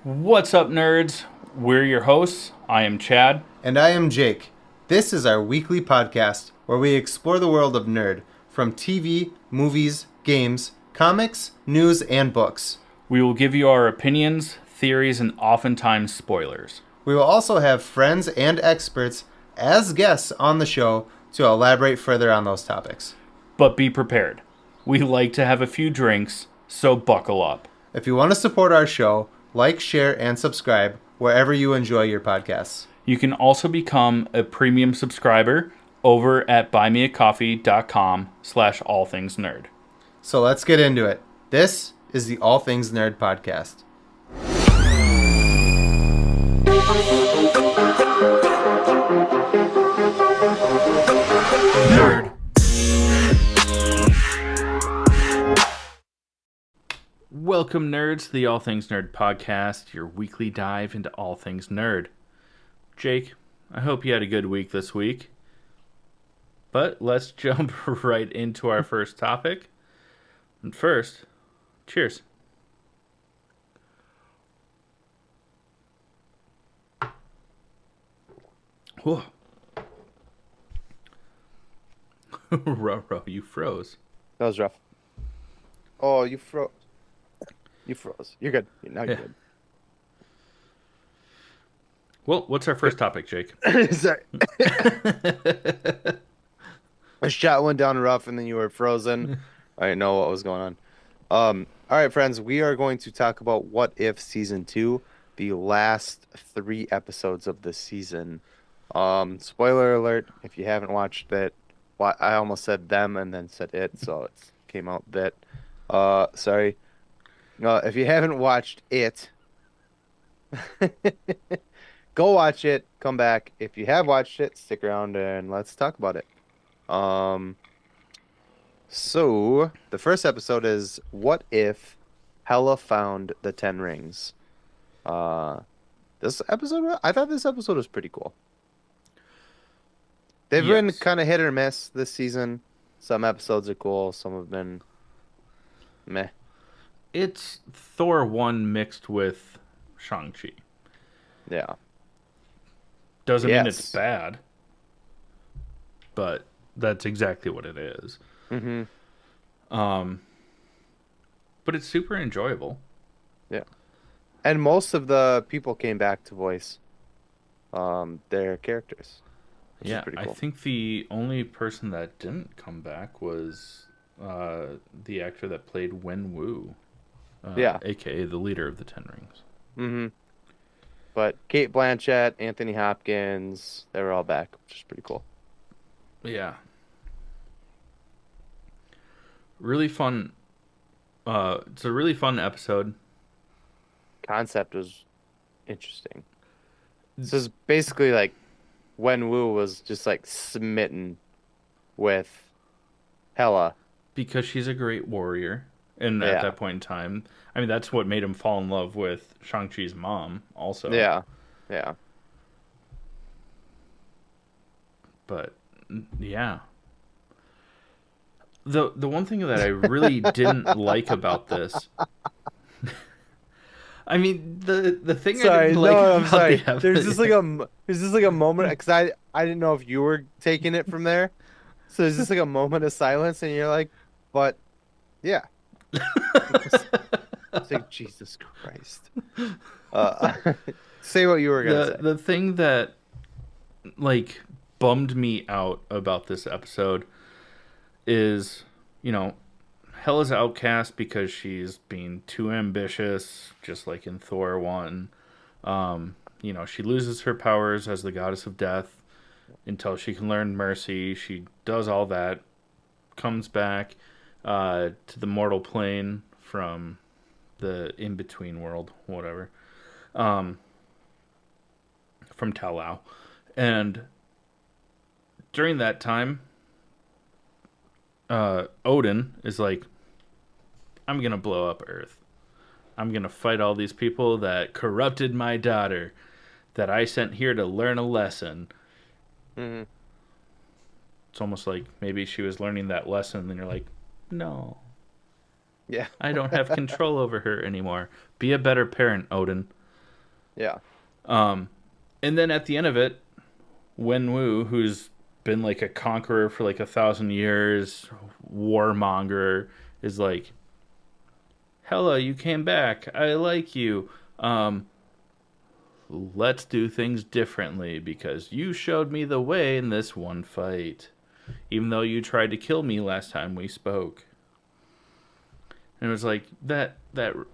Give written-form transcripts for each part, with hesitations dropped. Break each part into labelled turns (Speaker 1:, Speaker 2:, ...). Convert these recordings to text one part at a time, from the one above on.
Speaker 1: What's up, nerds? We're your hosts. I am Chad.
Speaker 2: And I am Jake. This is our weekly podcast where we explore the world of nerd from TV, movies, games, comics, news, and books.
Speaker 1: We will give you our opinions, theories, and oftentimes spoilers.
Speaker 2: We will also have friends and experts as guests on the show to elaborate further on those topics.
Speaker 1: But be prepared. We like to have a few drinks, so buckle up.
Speaker 2: If you want to support our show, like, share, and subscribe wherever you enjoy your podcasts.
Speaker 1: You can also become a premium subscriber over at buymeacoffee.com/allthingsnerd.
Speaker 2: So let's get into it. This is the All Things Nerd podcast.
Speaker 1: Nerd. Welcome, nerds, to the All Things Nerd podcast, your weekly dive into all things nerd. Jake, I hope you had a good week this week. But let's jump right into our first topic. And first, cheers. Whoa. Ruh, you froze.
Speaker 3: That was rough. Oh, you froze. You froze. You're good. Now you're good.
Speaker 1: Well, what's our first topic, Jake?
Speaker 3: Sorry. A shot went down rough and then you were frozen. I didn't know what was going on. All right, friends, we are going to talk about What If Season 2, the last 3 episodes of the season. Spoiler alert, if you haven't watched it, I almost said them and then said it, so it came out that. Sorry. If you haven't watched it, go watch it, come back. If you have watched it, stick around and let's talk about it. So, the first episode is What If Hela Found the 10 Rings? This episode, I thought this episode was pretty cool. They've been kind of hit or miss this season. Some episodes are cool, some have been meh.
Speaker 1: It's Thor 1 mixed with Shang-Chi.
Speaker 3: Yeah.
Speaker 1: Doesn't mean it's bad, but that's exactly what it is.
Speaker 3: Mm-hmm.
Speaker 1: But it's super enjoyable.
Speaker 3: Yeah. And most of the people came back to voice their characters. Which is pretty cool.
Speaker 1: I think the only person that didn't come back was the actor that played Wen Wu. A.k.a. the leader of the Ten Rings.
Speaker 3: Mm-hmm. But Kate Blanchett, Anthony Hopkins, they were all back, which is pretty cool.
Speaker 1: Yeah. Really fun. It's a really fun episode.
Speaker 3: Concept was interesting. This is basically like Wen Wu was just like smitten with Hela.
Speaker 1: Because she's a great warrior. And at that point in time, I mean, that's what made him fall in love with Shang-Chi's mom also.
Speaker 3: Yeah.
Speaker 1: But, yeah. The one thing that I really didn't like about this... I mean, the thing I didn't like about the episode...
Speaker 3: There's just like a moment, because I didn't know if you were taking it from there. So there's just like a moment of silence, and you're like, but, yeah. It's like, Jesus Christ. Say what you were gonna say.
Speaker 1: The thing that like bummed me out about this episode is, Hela's outcast because she's being too ambitious, just like in Thor 1. She loses her powers as the goddess of death until she can learn mercy. She does all that, comes back to the mortal plane from the in-between world, whatever, from Talau. And during that time, Odin is like, I'm going to blow up Earth. I'm going to fight all these people that corrupted my daughter, that I sent here to learn a lesson.
Speaker 3: Mm-hmm.
Speaker 1: It's almost like maybe she was learning that lesson, and then you're like, no.
Speaker 3: Yeah.
Speaker 1: I don't have control over her anymore. Be a better parent, Odin.
Speaker 3: Yeah.
Speaker 1: And then at the end of it, Wenwu, who's been like a conqueror for like 1,000 years, warmonger, is like, Hella, you came back. I like you. Let's do things differently because you showed me the way in this one fight. Even though you tried to kill me last time we spoke. And it was like, that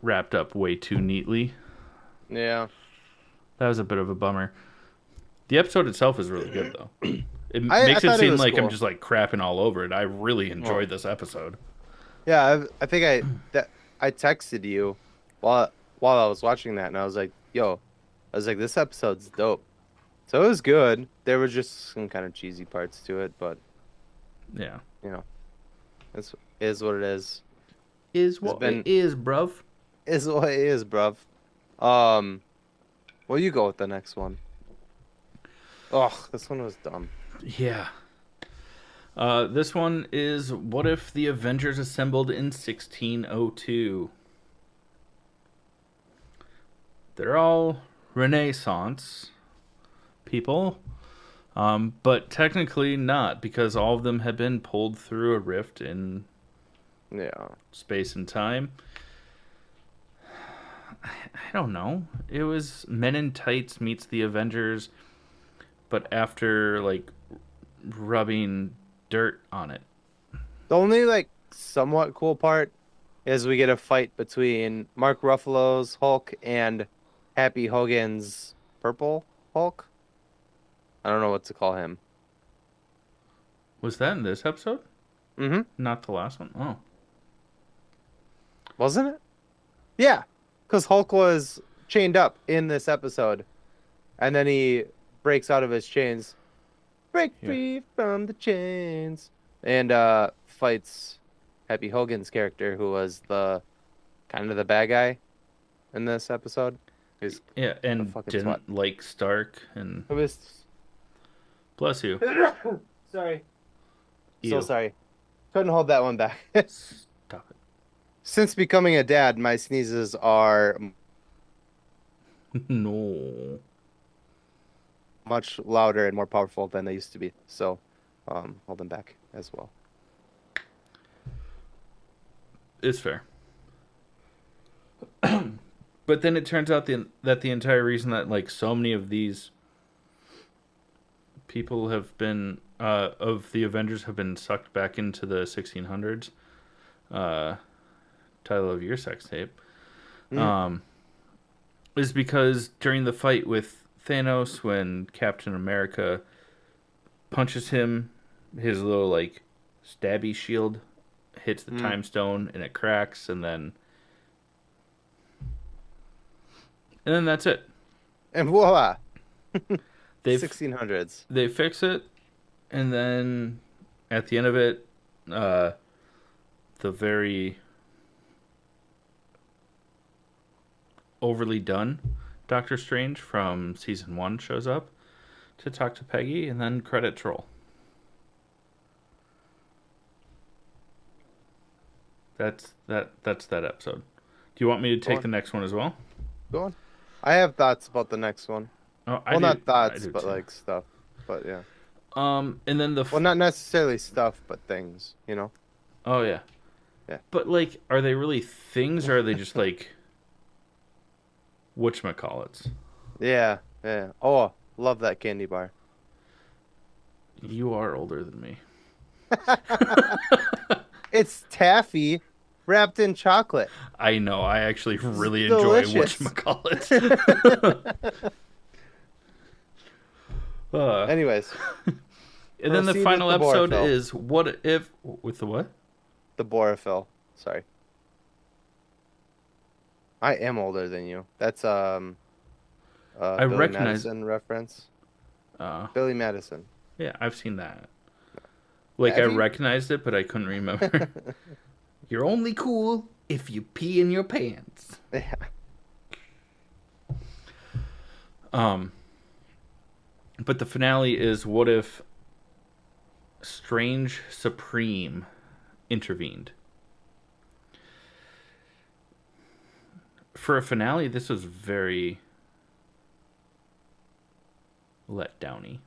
Speaker 1: wrapped up way too neatly.
Speaker 3: Yeah.
Speaker 1: That was a bit of a bummer. The episode itself is really good, though. It
Speaker 3: I
Speaker 1: makes it
Speaker 3: thought it
Speaker 1: seem
Speaker 3: was
Speaker 1: like I'm
Speaker 3: cool.
Speaker 1: just like crapping all over it. I really
Speaker 3: Well,
Speaker 1: enjoyed this episode.
Speaker 3: yeah, I think I texted you while I was watching that, and I was like, "Yo," I was like, "This episode's dope." So it was good. There were just some kind of cheesy parts to it, but
Speaker 1: Yeah.
Speaker 3: you know, it's is what it is.
Speaker 1: Is
Speaker 3: It's
Speaker 1: what it
Speaker 3: been
Speaker 1: is, bruv.
Speaker 3: is what it is, bruv. Um, well, you go with the next one. Oh, this one was dumb.
Speaker 1: Yeah. This one is what if the Avengers assembled in 1602? They're all Renaissance people, but technically not because all of them had been pulled through a rift in
Speaker 3: Yeah.
Speaker 1: space and time. I don't know. It was Men in Tights meets the Avengers, but after like rubbing dirt on it.
Speaker 3: The only like somewhat cool part is we get a fight between Mark Ruffalo's Hulk and Happy Hogan's Purple Hulk. I don't know what to call him.
Speaker 1: Was that in this episode?
Speaker 3: Mm-hmm.
Speaker 1: Not the last one? Oh.
Speaker 3: Wasn't it? Yeah, because Hulk was chained up in this episode, and then he breaks out of his chains. Break
Speaker 1: Yeah.
Speaker 3: free from the chains. And fights Happy Hogan's character, who was the kind of the bad guy in this episode. He's
Speaker 1: Yeah, and
Speaker 3: fucking
Speaker 1: didn't like Stark and
Speaker 3: it was
Speaker 1: bless you.
Speaker 3: sorry.
Speaker 1: Ew.
Speaker 3: So sorry. Couldn't hold that one back.
Speaker 1: Stop it.
Speaker 3: Since becoming a dad, my sneezes are
Speaker 1: No.
Speaker 3: much louder and more powerful than they used to be. So, hold them back as well.
Speaker 1: It's fair. But then it turns out that the entire reason that like so many of these people have been of the Avengers have been sucked back into the 1600s. Title of your sex tape. Is because during the fight with Thanos, when Captain America punches him, his little like stabby shield hits the time stone and it cracks, and then that's it.
Speaker 3: And voila,
Speaker 1: They
Speaker 3: 1600s.
Speaker 1: they fix it, and then at the end of it, the very overly done Doctor Strange from season 1 shows up to talk to Peggy, and then credits roll. That's that episode. Do you want me to take the next one as well?
Speaker 3: Go on. I have thoughts about the next one.
Speaker 1: Oh,
Speaker 3: Well, not
Speaker 1: I
Speaker 3: thoughts,
Speaker 1: do
Speaker 3: but
Speaker 1: too.
Speaker 3: like stuff. But yeah.
Speaker 1: And then
Speaker 3: Well, not necessarily stuff, but things. You know.
Speaker 1: oh yeah,
Speaker 3: Yeah.
Speaker 1: But like, are they really things, or are they just like whatchamacallits?
Speaker 3: Yeah. Yeah. Oh, love that candy bar.
Speaker 1: You are older than me.
Speaker 3: It's taffy wrapped in chocolate.
Speaker 1: I know. I actually really enjoy
Speaker 3: delicious.
Speaker 1: whatchamacallit.
Speaker 3: Anyways,
Speaker 1: And then the
Speaker 3: proceed
Speaker 1: final
Speaker 3: with the
Speaker 1: episode
Speaker 3: Borophyll.
Speaker 1: is what if with the what?
Speaker 3: the Borophyll. Sorry. I am older than you. That's Billy
Speaker 1: recognize-
Speaker 3: Madison reference.
Speaker 1: Uh,
Speaker 3: Billy Madison.
Speaker 1: yeah, I've seen that. Like
Speaker 3: Have
Speaker 1: I
Speaker 3: you?
Speaker 1: recognized it, but I couldn't remember. You're only cool if you pee in your pants.
Speaker 3: Yeah.
Speaker 1: But the finale is what if Strange Supreme intervened? For a finale, this was very let Downey.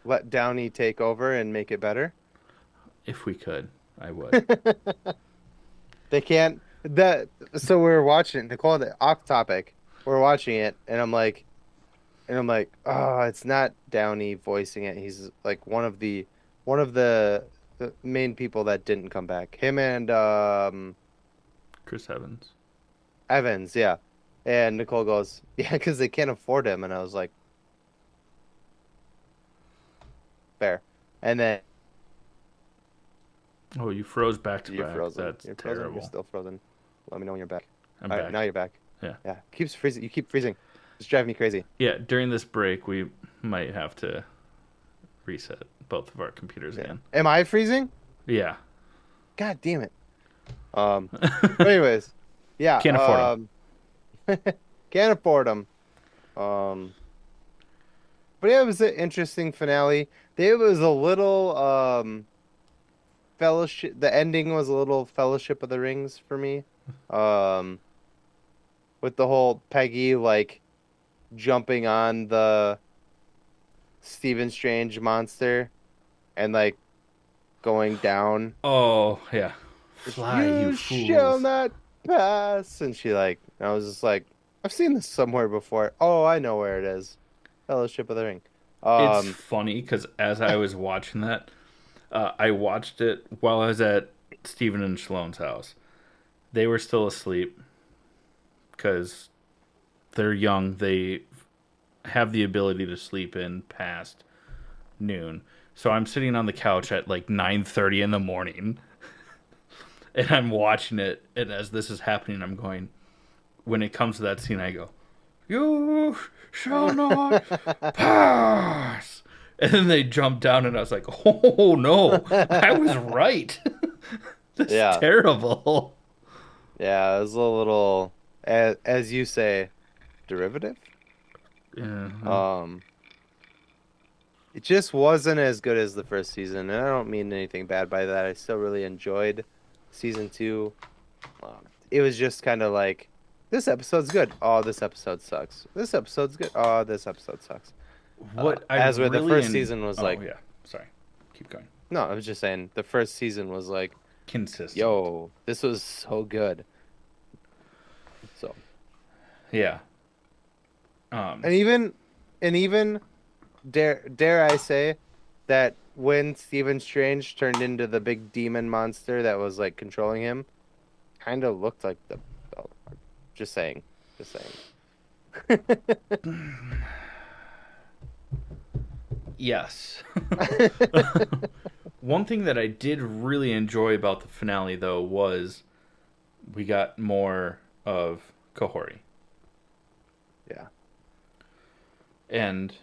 Speaker 3: Let Downey take over and make it better.
Speaker 1: If we could, I would.
Speaker 3: They can't. That so we're watching Nicole the off topic. We're watching it, and I'm like, oh, it's not Downey voicing it. He's like one of the main people that didn't come back. Him and
Speaker 1: Chris Evans.
Speaker 3: Evans, yeah. And Nicole goes, yeah, because they can't afford him. And I was like, fair. And then
Speaker 1: Oh, you froze back to
Speaker 3: you're
Speaker 1: back.
Speaker 3: frozen.
Speaker 1: That's
Speaker 3: You're
Speaker 1: terrible.
Speaker 3: frozen. You're still frozen. Let me know when you're back.
Speaker 1: I'm
Speaker 3: All
Speaker 1: back.
Speaker 3: right, now you're back.
Speaker 1: Yeah.
Speaker 3: Yeah. Keeps freezing. You keep freezing. It's driving me crazy.
Speaker 1: Yeah, during this break, we might have to reset both of our computers again.
Speaker 3: Am I freezing?
Speaker 1: Yeah.
Speaker 3: God damn it. But anyways, yeah.
Speaker 1: Can't afford
Speaker 3: Can't afford them. But yeah, it was an interesting finale. It was a little fellowship. The ending was a little Fellowship of the Rings for me. With the whole Peggy like jumping on the Stephen Strange monster and like going down.
Speaker 1: Oh, yeah. Fly, you
Speaker 3: shall
Speaker 1: fools.
Speaker 3: not pass. And she like, I was just like, I've seen this somewhere before. Oh, I know where it is. Fellowship of the Ring.
Speaker 1: It's funny because as I was watching that, I watched it while I was at Stephen and Shalom's house. They were still asleep because they're young. They have the ability to sleep in past noon. So I'm sitting on the couch at like 9:30 in the morning, and I'm watching it. And as this is happening, I'm going. When it comes to that scene, I go, "You shall not pass." And then they jump down, and I was like, "Oh no, I was right. That's
Speaker 3: Yeah.
Speaker 1: terrible."
Speaker 3: Yeah, it was a little, as you say, derivative.
Speaker 1: Yeah.
Speaker 3: It just wasn't as good as the first season, and I don't mean anything bad by that. I still really enjoyed season 2. It was just kind of like, this episode's good. Oh, this episode sucks. This episode's good. Oh, this episode sucks.
Speaker 1: What I
Speaker 3: As with the
Speaker 1: really
Speaker 3: first season was like,
Speaker 1: yeah, sorry, keep going.
Speaker 3: no, I was just saying the first season was like,
Speaker 1: Consistent.
Speaker 3: yo, this was so good. So,
Speaker 1: Yeah.
Speaker 3: and even dare I say that when Stephen Strange turned into the big demon monster that was like controlling him, kind of looked like the. Oh, just saying.
Speaker 1: Yes. One thing that I did really enjoy about the finale, though, was we got more of Kahori.
Speaker 3: Yeah.
Speaker 1: And,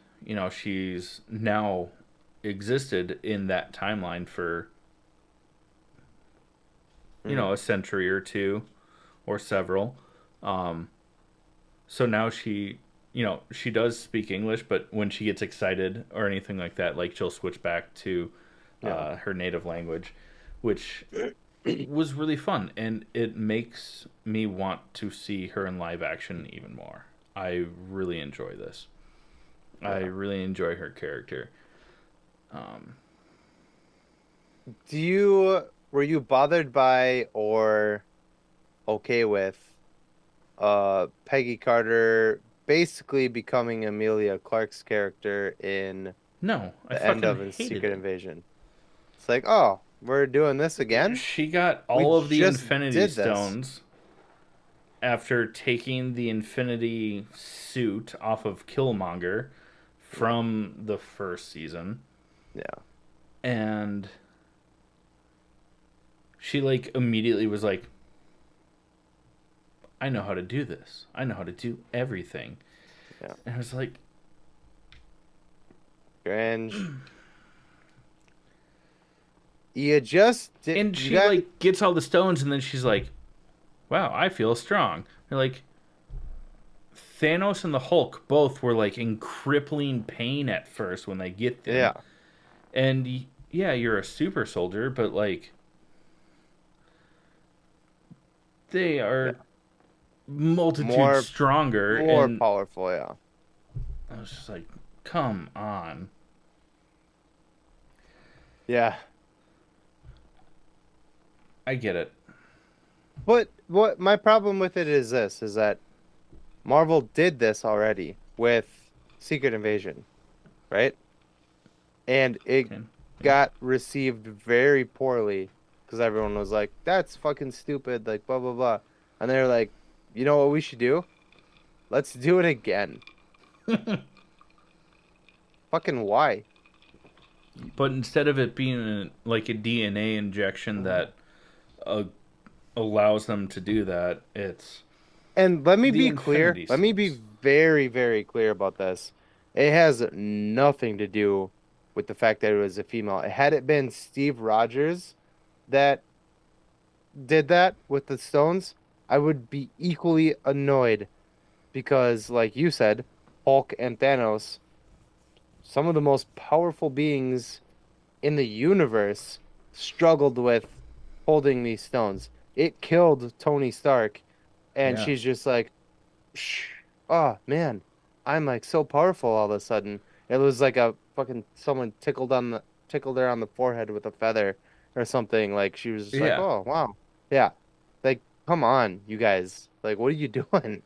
Speaker 1: she's now existed in that timeline for, a century or two or several. So now she does speak English, but when she gets excited or anything like that, like she'll switch back to her native language, which was really fun. And it makes me want to see her in live action even more. I really enjoy this. Yeah. I really enjoy her character.
Speaker 3: Were you bothered by or okay with Peggy Carter basically becoming Amelia Clark's character in
Speaker 1: the
Speaker 3: end of Secret Invasion? It's like, oh, we're doing this again?
Speaker 1: She got all of the Infinity Stones after taking the Infinity suit off of Killmonger from the first season.
Speaker 3: Yeah. And
Speaker 1: she like immediately was like, I know how to do this. I know how to do everything.
Speaker 3: Yeah.
Speaker 1: And I was like,
Speaker 3: Strange. You just did.
Speaker 1: And she like gets all the stones, and then she's like, wow, I feel strong. And like, Thanos and the Hulk both were like in crippling pain at first when they get them.
Speaker 3: Yeah.
Speaker 1: And yeah, you're a super soldier, but like, they are multitude stronger,
Speaker 3: more powerful. Yeah.
Speaker 1: I was just like, come on.
Speaker 3: Yeah.
Speaker 1: I get it.
Speaker 3: But what my problem with it is this, is that Marvel did this already with Secret Invasion, right? And it
Speaker 1: Okay. Yeah.
Speaker 3: got received very poorly because everyone was like, "That's fucking stupid," like blah blah blah. And they're like, "You know what we should do? Let's do it again." Fucking why?
Speaker 1: But instead of it being like a DNA injection that uh, allows them to do that, it's
Speaker 3: And let me
Speaker 1: the
Speaker 3: be clear.
Speaker 1: Infinity
Speaker 3: Let me be
Speaker 1: Stones.
Speaker 3: very, very clear about this. It has nothing to do with the fact that it was a female. Had it been Steve Rogers that did that with the stones, I would be equally annoyed because, like you said, Hulk and Thanos, some of the most powerful beings in the universe, struggled with holding these stones. It killed Tony Stark, and
Speaker 1: Yeah.
Speaker 3: she's just like, Shh. Oh man, I'm like so powerful all of a sudden. It was like a fucking someone tickled her on the forehead with a feather or something. Like she was just like,
Speaker 1: Yeah.
Speaker 3: oh wow, yeah. Like come on, you guys. Like what are you doing?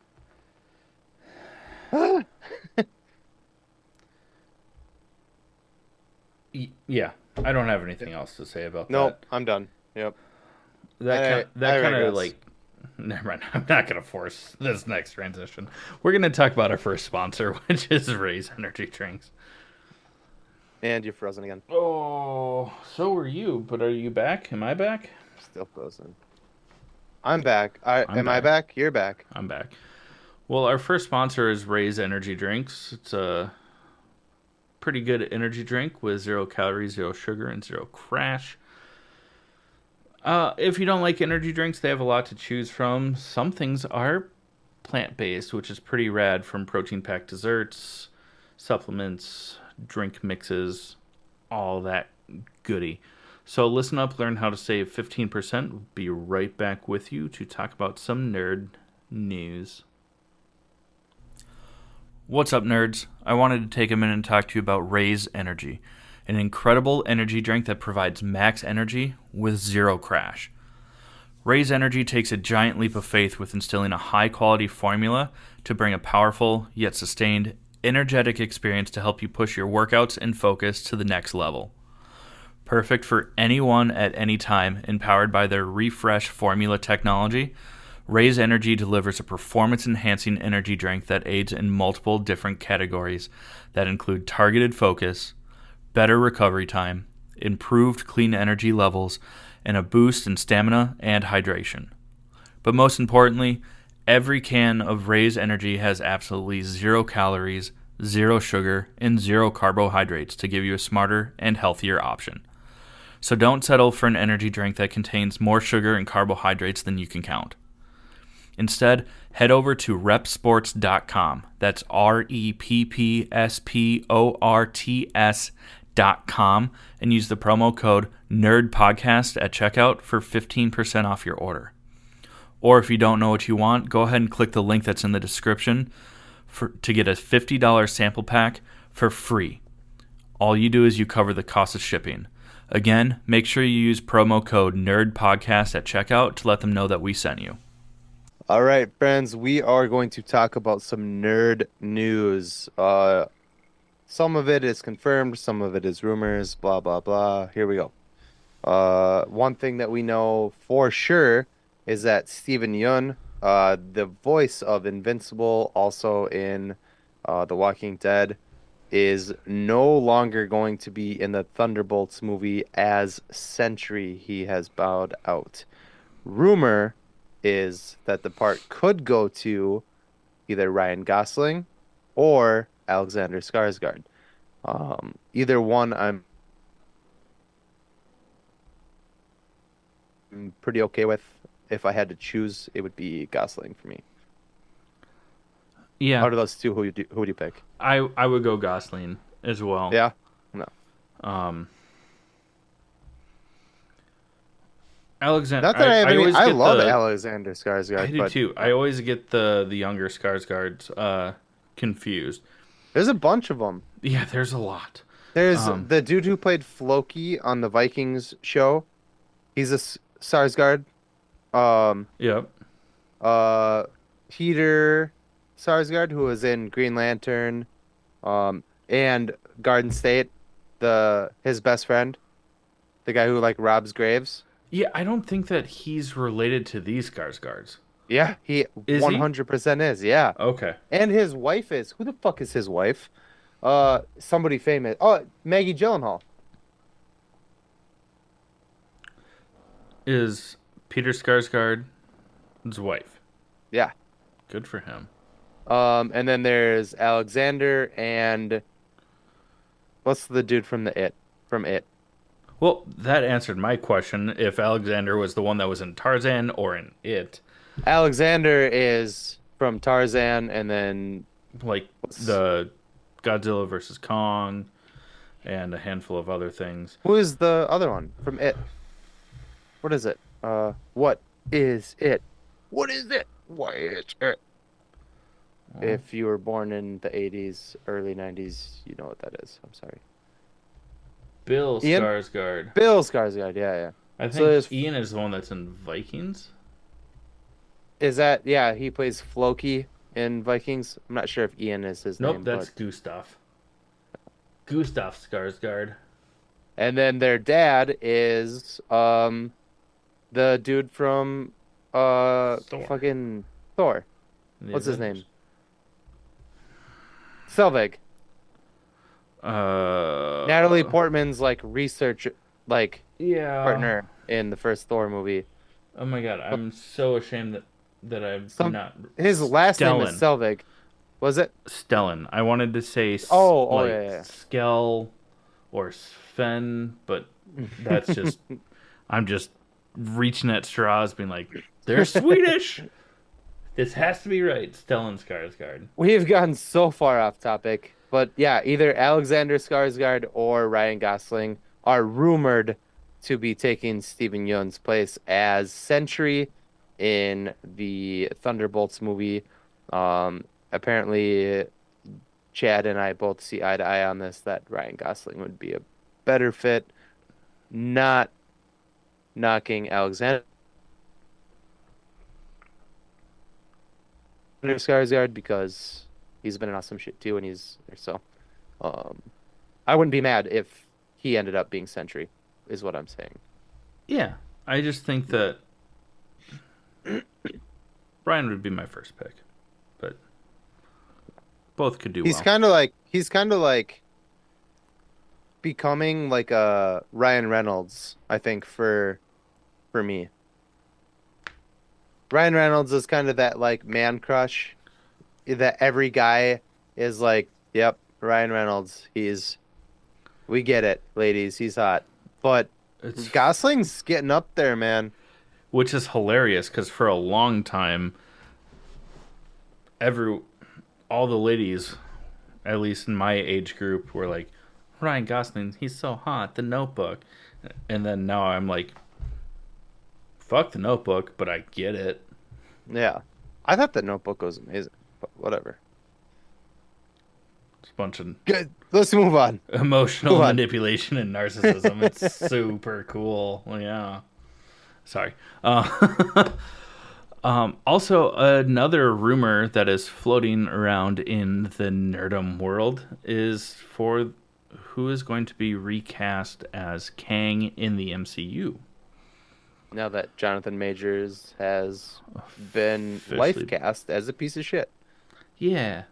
Speaker 1: Yeah. I don't have anything else to say about
Speaker 3: Nope,
Speaker 1: that.
Speaker 3: I'm done. Yep. I
Speaker 1: That kind of
Speaker 3: regress.
Speaker 1: like never mind. I'm not gonna force this next transition. We're gonna talk about our first sponsor, which is Ray's Energy Drinks.
Speaker 3: And you're frozen again.
Speaker 1: Oh, so are you? But are you back? Am I back?
Speaker 3: Still frozen. I'm back. I
Speaker 1: I'm
Speaker 3: am I
Speaker 1: back.
Speaker 3: back? You're back.
Speaker 1: I'm back. Well, our first sponsor is Ray's Energy Drinks. It's a pretty good energy drink with 0 calories, 0 sugar, and 0 crash. If you don't like energy drinks, they have a lot to choose from. Some things are plant based, which is pretty rad, from protein packed desserts, supplements, drink mixes, all that goody. So listen up, learn how to save 15%. We'll be right back with you to talk about some nerd news. What's up, nerds? I wanted to take a minute and talk to you about Raise Energy, an incredible energy drink that provides max energy with 0 crash. Raise Energy takes a giant leap of faith with instilling a high quality formula to bring a powerful, yet sustained, energetic experience to help you push your workouts and focus to the next level. Perfect for anyone at any time, empowered by their refresh formula technology, Raise Energy delivers a performance-enhancing energy drink that aids in multiple different categories that include targeted focus, better recovery time, improved clean energy levels, and a boost in stamina and hydration. But most importantly, every can of Raise Energy has absolutely 0 calories, 0 sugar, and 0 carbohydrates to give you a smarter and healthier option. So don't settle for an energy drink that contains more sugar and carbohydrates than you can count. Instead, head over to repsports.com. That's REPPSPORTS.com and use the promo code NERDPODCAST at checkout for 15% off your order. Or if you don't know what you want, go ahead and click the link that's in the description to get a $50 sample pack for free. All you do is you cover the cost of shipping. Again, make sure you use promo code NERDPODCAST at checkout to let them know that we sent you.
Speaker 3: All right, friends, we are going to talk about some nerd news. Some of it is confirmed, some of it is rumors, blah blah blah. Here we go. One thing that we know for sure is that Steven Yeun, the voice of Invincible, also in The Walking Dead, is no longer going to be in the Thunderbolts movie as Sentry. He has bowed out. Rumor is that the part could go to either Ryan Gosling or Alexander Skarsgård. Either one, I'm pretty okay with. If I had to choose, it would be Gosling for me.
Speaker 1: Yeah,
Speaker 3: Out of those two, who would you pick?
Speaker 1: I would go Gosling as well.
Speaker 3: Yeah, no.
Speaker 1: Um, Alexander,
Speaker 3: Not that I have
Speaker 1: I
Speaker 3: any.
Speaker 1: always
Speaker 3: I
Speaker 1: get
Speaker 3: love
Speaker 1: the.
Speaker 3: Alexander
Speaker 1: I
Speaker 3: Skarsgård,
Speaker 1: do
Speaker 3: but
Speaker 1: too. I always get the younger Skarsgårds confused.
Speaker 3: There's a bunch of them.
Speaker 1: Yeah, there's a lot.
Speaker 3: There's
Speaker 1: Um,
Speaker 3: the dude who played Floki on the Vikings show. He's a Sarsgaard. Um,
Speaker 1: yep.
Speaker 3: uh, Peter Sarsgaard, who was in Green Lantern, and Garden State, his best friend, the guy who like robs graves.
Speaker 1: Yeah, I don't think that he's related to these Skarsgårds.
Speaker 3: Yeah, he
Speaker 1: Is he?
Speaker 3: 100% is. Yeah.
Speaker 1: Okay.
Speaker 3: And his wife is, who the fuck is his wife? Somebody famous. Oh, Maggie Gyllenhaal.
Speaker 1: Is Peter Skarsgård's wife.
Speaker 3: Yeah.
Speaker 1: Good for him.
Speaker 3: And then there's Alexander and what's the dude from from It?
Speaker 1: Well, that answered my question if Alexander was the one that was in Tarzan or in It.
Speaker 3: Alexander is from Tarzan, and then
Speaker 1: Like the Godzilla versus Kong and a handful of other things.
Speaker 3: who is the other one from It? What is it? What is it? What is it? What is it? If you were born in the 80s, early 90s, you know what that is. I'm sorry.
Speaker 1: Bill
Speaker 3: Ian?
Speaker 1: Skarsgård.
Speaker 3: Bill Skarsgård, yeah.
Speaker 1: I think
Speaker 3: So there's
Speaker 1: Ian is the one that's in Vikings.
Speaker 3: is that yeah, he plays Floki in Vikings. I'm not sure if Ian is his
Speaker 1: Nope,
Speaker 3: name,
Speaker 1: that's
Speaker 3: but
Speaker 1: Gustav. Gustav Skarsgård.
Speaker 3: and then their dad is the dude from
Speaker 1: Thor.
Speaker 3: fucking Thor.
Speaker 1: The
Speaker 3: What's his
Speaker 1: Avengers.
Speaker 3: name? Selvig. Natalie Portman's like research like
Speaker 1: Yeah.
Speaker 3: partner in the first Thor movie.
Speaker 1: Oh my god, I'm so ashamed that I'm
Speaker 3: Some
Speaker 1: not.
Speaker 3: his last name is
Speaker 1: Stellan.
Speaker 3: Selvig. Was it?
Speaker 1: Stellan. I wanted to say like
Speaker 3: Yeah.
Speaker 1: Skell or Sven, but that's just I'm just reaching at straws, being like, they're Swedish. This has to be right. Stellan Skarsgård.
Speaker 3: We've gotten so far off topic, but yeah, either Alexander Skarsgård or Ryan Gosling are rumored to be taking Stephen Yeun's place as Sentry in the Thunderbolts movie. Apparently, Chad and I both see eye to eye on this that Ryan Gosling would be a better fit. Not knocking Alexander Skarsgård because he's been in awesome shit too, and he's so. Um, I wouldn't be mad if he ended up being Sentry, is what I'm saying.
Speaker 1: Yeah, I just think that Brian would be my first pick, but both could do
Speaker 3: He's
Speaker 1: well.
Speaker 3: kind of like becoming like a Ryan Reynolds, I think for me. Ryan Reynolds is kind of that like man crush that every guy is like, yep, Ryan Reynolds, we get it, ladies, he's hot. But
Speaker 1: It's
Speaker 3: Gosling's getting up there, man.
Speaker 1: which is hilarious because for a long time, all the ladies, at least in my age group, were like, Ryan Gosling, he's so hot. The Notebook, and then now I'm like, fuck The Notebook, but I get it.
Speaker 3: Yeah. I thought the Notebook was amazing, but whatever.
Speaker 1: It's a bunch of
Speaker 3: Good. Let's move on.
Speaker 1: emotional
Speaker 3: Move on.
Speaker 1: manipulation and narcissism. It's super cool. Yeah. Sorry. Also, another rumor that is floating around in the nerdum world is for who is going to be recast as Kang in the MCU.
Speaker 3: Now that Jonathan Majors has been
Speaker 1: Officially.
Speaker 3: life cast as a piece of shit.
Speaker 1: Yeah.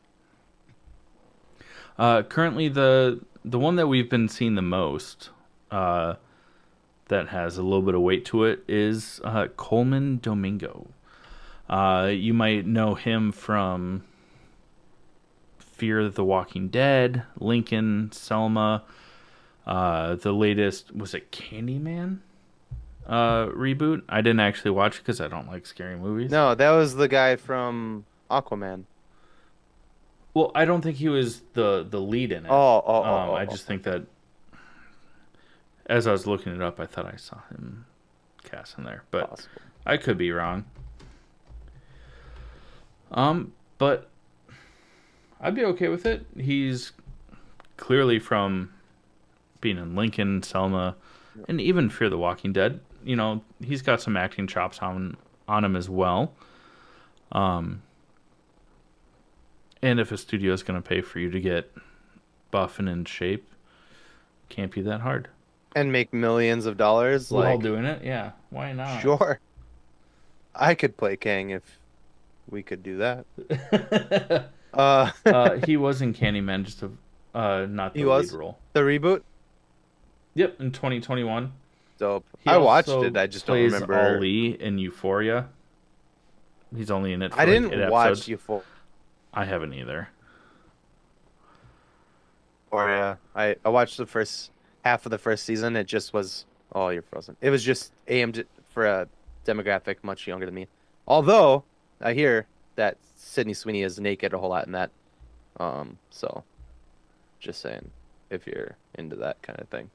Speaker 1: Currently, the one that we've been seeing the most, that has a little bit of weight to it, is Coleman Domingo. You might know him from Fear the Walking Dead, Lincoln, Selma. The latest, was it Candyman reboot? I didn't actually watch it because I don't like scary movies.
Speaker 3: No, that was the guy from Aquaman.
Speaker 1: Well, I don't think he was the lead in it. I just think that as I was looking it up, I thought I saw him cast in there, but
Speaker 3: Possible.
Speaker 1: I could be wrong. But I'd be okay with it. He's clearly from being in Lincoln, Selma, and even Fear the Walking Dead. He's got some acting chops on him as well. And if a studio is going to pay for you to get buff and in shape, can't be that hard.
Speaker 3: And make millions of dollars.
Speaker 1: While doing it, yeah. Why not?
Speaker 3: Sure. I could play Kang if we could do that.
Speaker 1: He was in Candyman, just not the
Speaker 3: He
Speaker 1: lead
Speaker 3: was
Speaker 1: role.
Speaker 3: the reboot.
Speaker 1: Yep, in 2021.
Speaker 3: Dope.
Speaker 1: He
Speaker 3: I watched
Speaker 1: also
Speaker 3: it. I just don't
Speaker 1: plays
Speaker 3: remember.
Speaker 1: Ali in Euphoria. He's only in it for
Speaker 3: I
Speaker 1: like
Speaker 3: didn't
Speaker 1: 8
Speaker 3: watch
Speaker 1: episodes.
Speaker 3: Euphoria.
Speaker 1: I haven't either.
Speaker 3: I watched the first half of the first season. It just was. Oh, you're frozen. It was just aimed for a demographic much younger than me. Although I hear that Sydney Sweeney is naked a whole lot in that. So just saying, if you're into that kind of thing,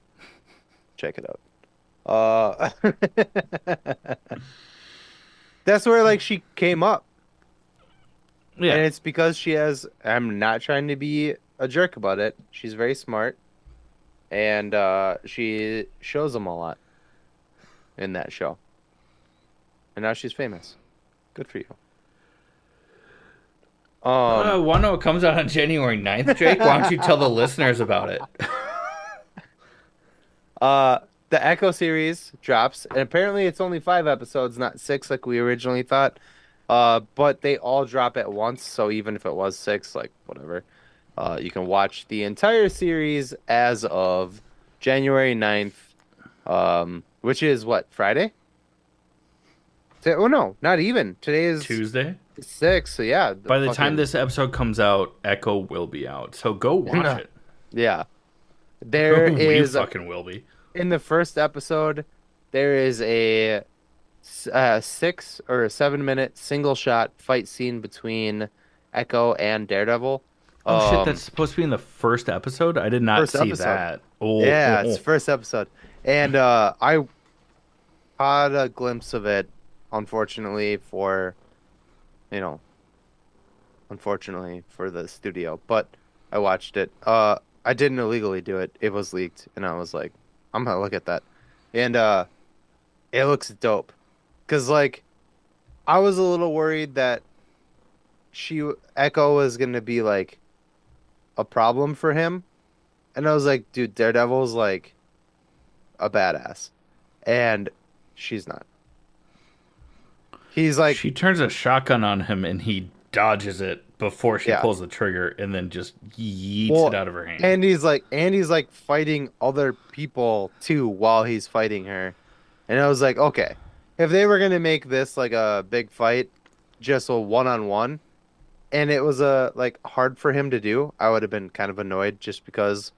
Speaker 3: check it out. That's where like she came up.
Speaker 1: Yeah.
Speaker 3: And it's because she has, I'm not trying to be a jerk about it. She's very smart. And she shows them a lot in that show. And now she's famous. Good for you.
Speaker 1: Want to know what comes out on January 9th, Jake? Why don't you tell the listeners about it?
Speaker 3: The Echo series drops, and apparently it's only 5 episodes, not 6 like we originally thought. But they all drop at once, so even if it was 6, like whatever, you can watch the entire series as of January 9th, which is what, Friday? Oh no, not even. Today is
Speaker 1: Tuesday?
Speaker 3: 6, so yeah.
Speaker 1: By the time this episode comes out, Echo will be out. So go watch it.
Speaker 3: Yeah. There
Speaker 1: We
Speaker 3: is
Speaker 1: fucking will be.
Speaker 3: in the first episode, there is a 6 or 7 minute single shot fight scene between Echo and Daredevil.
Speaker 1: Oh shit, that's supposed to be in the first episode? I did not see that. Oh,
Speaker 3: yeah, it's first episode. And I caught a glimpse of it, unfortunately for the studio, but I watched it. I didn't illegally do it. It was leaked, and I was like, I'm gonna look at that. And it looks dope. 'Cause like I was a little worried that Echo was gonna be like a problem for him. And I was like, dude, Daredevil's like a badass. And she's not. He's like,
Speaker 1: she turns a shotgun on him and he dodges it before she pulls the trigger and then just yeets it out of her hand.
Speaker 3: And he's like fighting other people too while he's fighting her. And I was like, okay, if they were gonna make this like a big fight, just a one-on-one, and it was like hard for him to do, I would have been kind of annoyed just because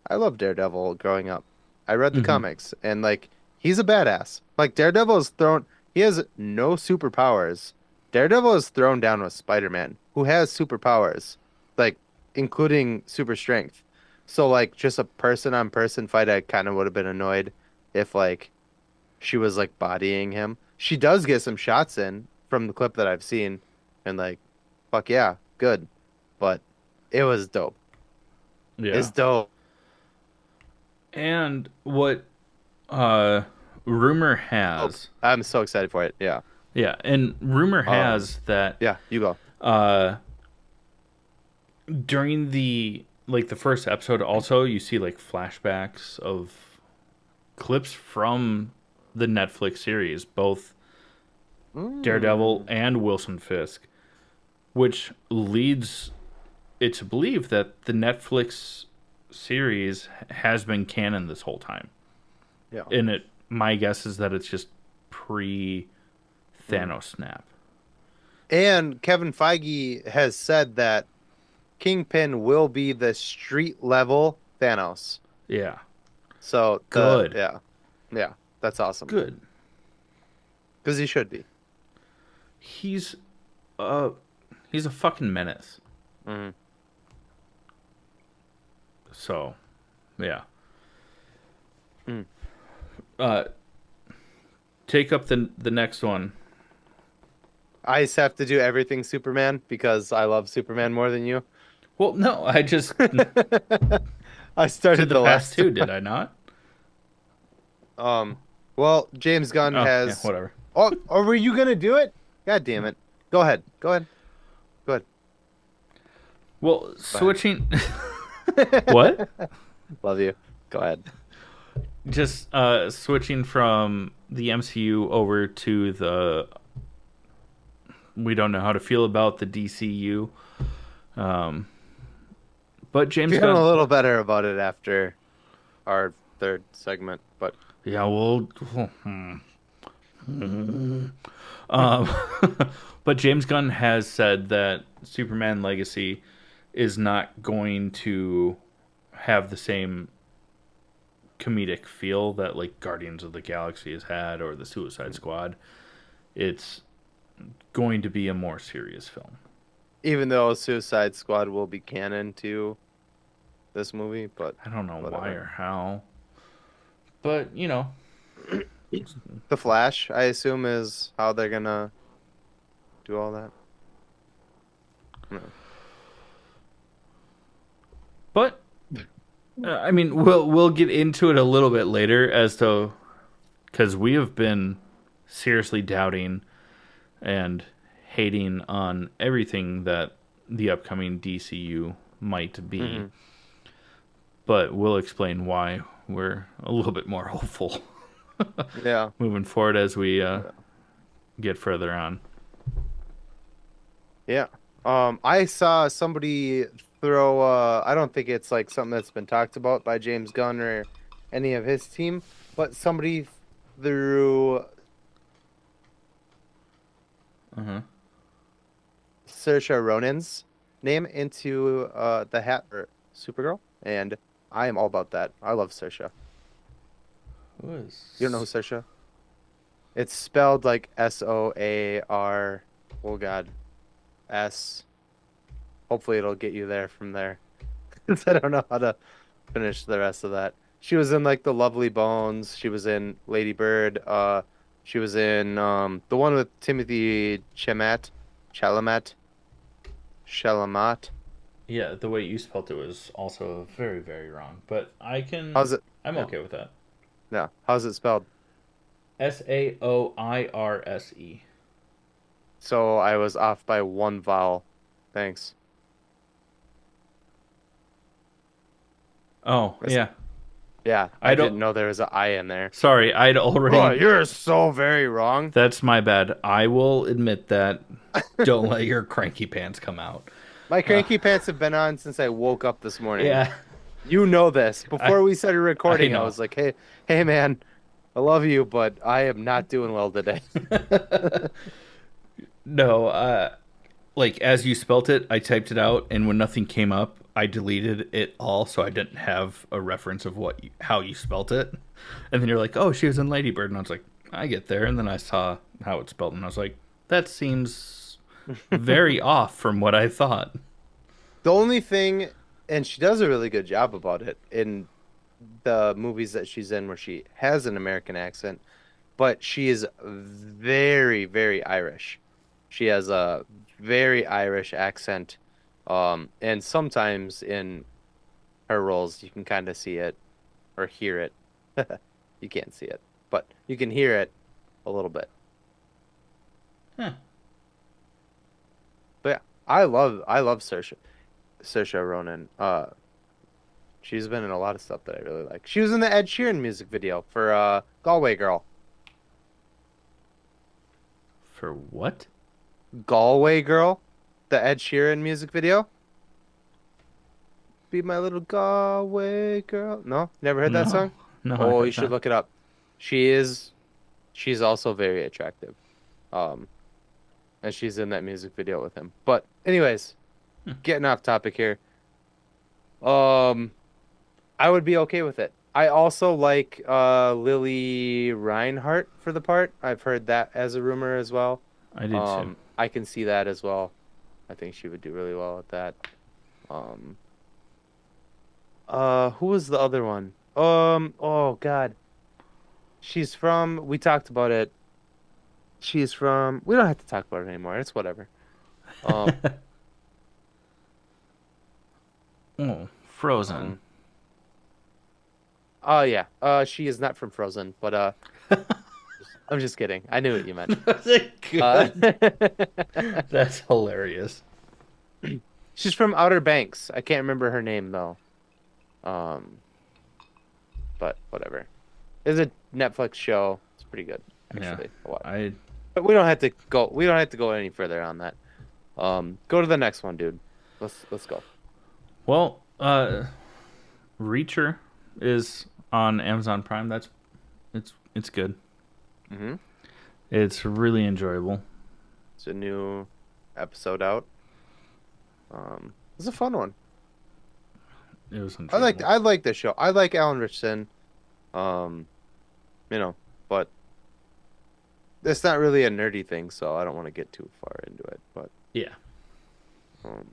Speaker 3: I love Daredevil growing up. I read the comics and like he's a badass. Like he has no superpowers. Daredevil is thrown down with Spider-Man, who has superpowers, like including super strength. So like just a person-on-person fight, I kind of would have been annoyed if like she was like bodying him. She does get some shots in from the clip that I've seen, and like, fuck yeah, good. But it was dope.
Speaker 1: Yeah.
Speaker 3: It's dope.
Speaker 1: And what rumor has...
Speaker 3: I'm so excited for it, yeah.
Speaker 1: Yeah, and rumor has that...
Speaker 3: Yeah, you go.
Speaker 1: During the first episode also, you see like flashbacks of clips from the Netflix series, both Daredevil and Wilson Fisk, which leads it to believe that the Netflix series has been canon this whole time.
Speaker 3: Yeah.
Speaker 1: And my guess is that it's just pre Thanos snap.
Speaker 3: And Kevin Feige has said that Kingpin will be the street level Thanos.
Speaker 1: Yeah.
Speaker 3: So
Speaker 1: good.
Speaker 3: Yeah, that's awesome.
Speaker 1: Good.
Speaker 3: Because he should be.
Speaker 1: He's a fucking menace.
Speaker 3: Mm-hmm.
Speaker 1: So, yeah. Take up the next one.
Speaker 3: I just have to do everything Superman because I love Superman more than you.
Speaker 1: Well, no, I just
Speaker 3: I
Speaker 1: did
Speaker 3: started
Speaker 1: the
Speaker 3: the
Speaker 1: past
Speaker 3: last
Speaker 1: two, did
Speaker 3: one.
Speaker 1: I not?
Speaker 3: Um, well, James Gunn
Speaker 1: Oh, yeah,
Speaker 3: has.
Speaker 1: whatever.
Speaker 3: Oh, or were you gonna do it? God damn it! Go ahead. Go ahead. Go
Speaker 1: Well,
Speaker 3: ahead.
Speaker 1: switching.
Speaker 3: Go
Speaker 1: What?
Speaker 3: ahead. Love you. Go ahead.
Speaker 1: Just switching from the MCU over to the we don't know how to feel about the DCU. Um, but James
Speaker 3: Feeling a
Speaker 1: Gunn,
Speaker 3: little better about it after our third segment, but
Speaker 1: yeah, well, um, but James Gunn has said that Superman Legacy is not going to have the same comedic feel that like Guardians of the Galaxy has had or the Suicide Squad. It's going to be a more serious film.
Speaker 3: even though Suicide Squad will be canon to this movie, but
Speaker 1: I don't know why
Speaker 3: whatever.
Speaker 1: or how, but you know,
Speaker 3: The Flash, I assume, is how they're gonna do all that. No.
Speaker 1: but I mean, we'll get into it a little bit later as to because we have been seriously doubting and hating on everything that the upcoming DCU might be,
Speaker 3: Hmm.
Speaker 1: but we'll explain why we're a little bit more hopeful
Speaker 3: Yeah.
Speaker 1: moving forward as we
Speaker 3: Yeah.
Speaker 1: get further on.
Speaker 3: Yeah. I saw somebody throw I don't think it's like something that's been talked about by James Gunn or any of his team, but somebody threw
Speaker 1: Uh-huh.
Speaker 3: Saoirse Ronan's name into the hat for Supergirl, and I am all about that. I love Saoirse.
Speaker 1: Who
Speaker 3: You don't know who
Speaker 1: is?
Speaker 3: Saoirse? It's spelled like Soar. Oh God, S. Hopefully it'll get you there from there. 'Cause I don't know how to finish the rest of that. She was in like The Lovely Bones. She was in Lady Bird. She was in the one with Timothy Chalamet, Chalamet.
Speaker 1: Yeah, the way you spelled it was also very, very wrong, but
Speaker 3: How's it?
Speaker 1: I'm
Speaker 3: Yeah,
Speaker 1: okay with that.
Speaker 3: yeah. How's it spelled?
Speaker 1: Saoirse.
Speaker 3: So I was off by one vowel. Thanks.
Speaker 1: Oh,
Speaker 3: That's-
Speaker 1: yeah.
Speaker 3: Yeah, I
Speaker 1: I don't.
Speaker 3: didn't know there was an I in there.
Speaker 1: Sorry, I'd
Speaker 3: Oh,
Speaker 1: already.
Speaker 3: you're so very wrong.
Speaker 1: That's my bad. I will admit that. Don't let your cranky pants come out.
Speaker 3: My
Speaker 1: Uh,
Speaker 3: cranky pants have been on since I woke up this morning.
Speaker 1: yeah,
Speaker 3: You know this.
Speaker 1: I
Speaker 3: Before we started
Speaker 1: I
Speaker 3: recording, I
Speaker 1: know.
Speaker 3: was like, hey man, I love you, but I am not doing well today.
Speaker 1: No, like as you spelt it, I typed it out, and when nothing came up, I deleted it all, so I didn't have a reference of how you spelt it. And then you're like, "Oh, she was in Lady Bird," and I was like, "I get there." And then I saw how it's spelled, and I was like, "That seems very off from what I thought."
Speaker 3: The only thing, and she does a really good job about it in the movies that she's in where she has an American accent, but she is very, very Irish. She has a very Irish accent. And sometimes in her roles, you can kind of see it or hear it. You can't see it, but you can hear it a little bit.
Speaker 1: Huh.
Speaker 3: But yeah, I love Saoirse Ronan. She's been in a lot of stuff that I really like. She was in the Ed Sheeran music video for Galway Girl.
Speaker 1: For what?
Speaker 3: Galway Girl, the Ed Sheeran music video. Be my little Galway girl. No, never heard that
Speaker 1: No,
Speaker 3: song?
Speaker 1: no, I
Speaker 3: Oh, you
Speaker 1: have
Speaker 3: should
Speaker 1: not.
Speaker 3: look it up. She is she's also very attractive. Um, and she's in that music video with him. But anyways, getting off topic here. Um, I would be okay with it. I also like Lily Reinhart for the part. I've heard that as a rumor as well.
Speaker 1: I did too.
Speaker 3: I can see that as well. I think she would do really well at that. Um, who was the other one? Oh God. She's from, we talked about it. She's from, we don't have to talk about it anymore. It's whatever. Um,
Speaker 1: Oh, Frozen.
Speaker 3: Um, oh yeah. She is not from Frozen, but I'm just kidding. I knew what you meant. Uh,
Speaker 1: Good. That's hilarious.
Speaker 3: she's from Outer Banks. I can't remember her name though. Um, but whatever. It's a Netflix show. It's pretty good,
Speaker 1: Yeah.
Speaker 3: actually. A lot.
Speaker 1: I
Speaker 3: But we don't have to go. We don't have to go any further on that. Go to the next one, dude. Let's go.
Speaker 1: well, Reacher is on Amazon Prime. It's good.
Speaker 3: Mm-hmm.
Speaker 1: It's really enjoyable.
Speaker 3: It's a new episode out. It's a fun one.
Speaker 1: It was enjoyable.
Speaker 3: I like this show. I like Alan Richardson. Um, but it's not really a nerdy thing, so I don't want to get too far into it. But
Speaker 1: Yeah.
Speaker 3: um,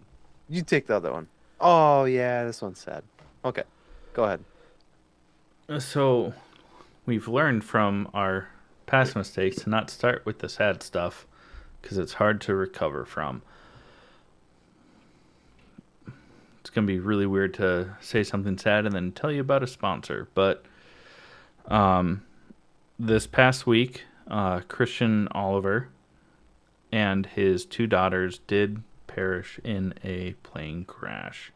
Speaker 3: you take the other one. Oh yeah, this one's sad. Okay, go ahead.
Speaker 1: So we've learned from our past mistakes to not start with the sad stuff because it's hard to recover from. It's going to be really weird to say something sad and then tell you about a sponsor. But this past week, Christian Oliver and his two daughters did perish in a plane crash.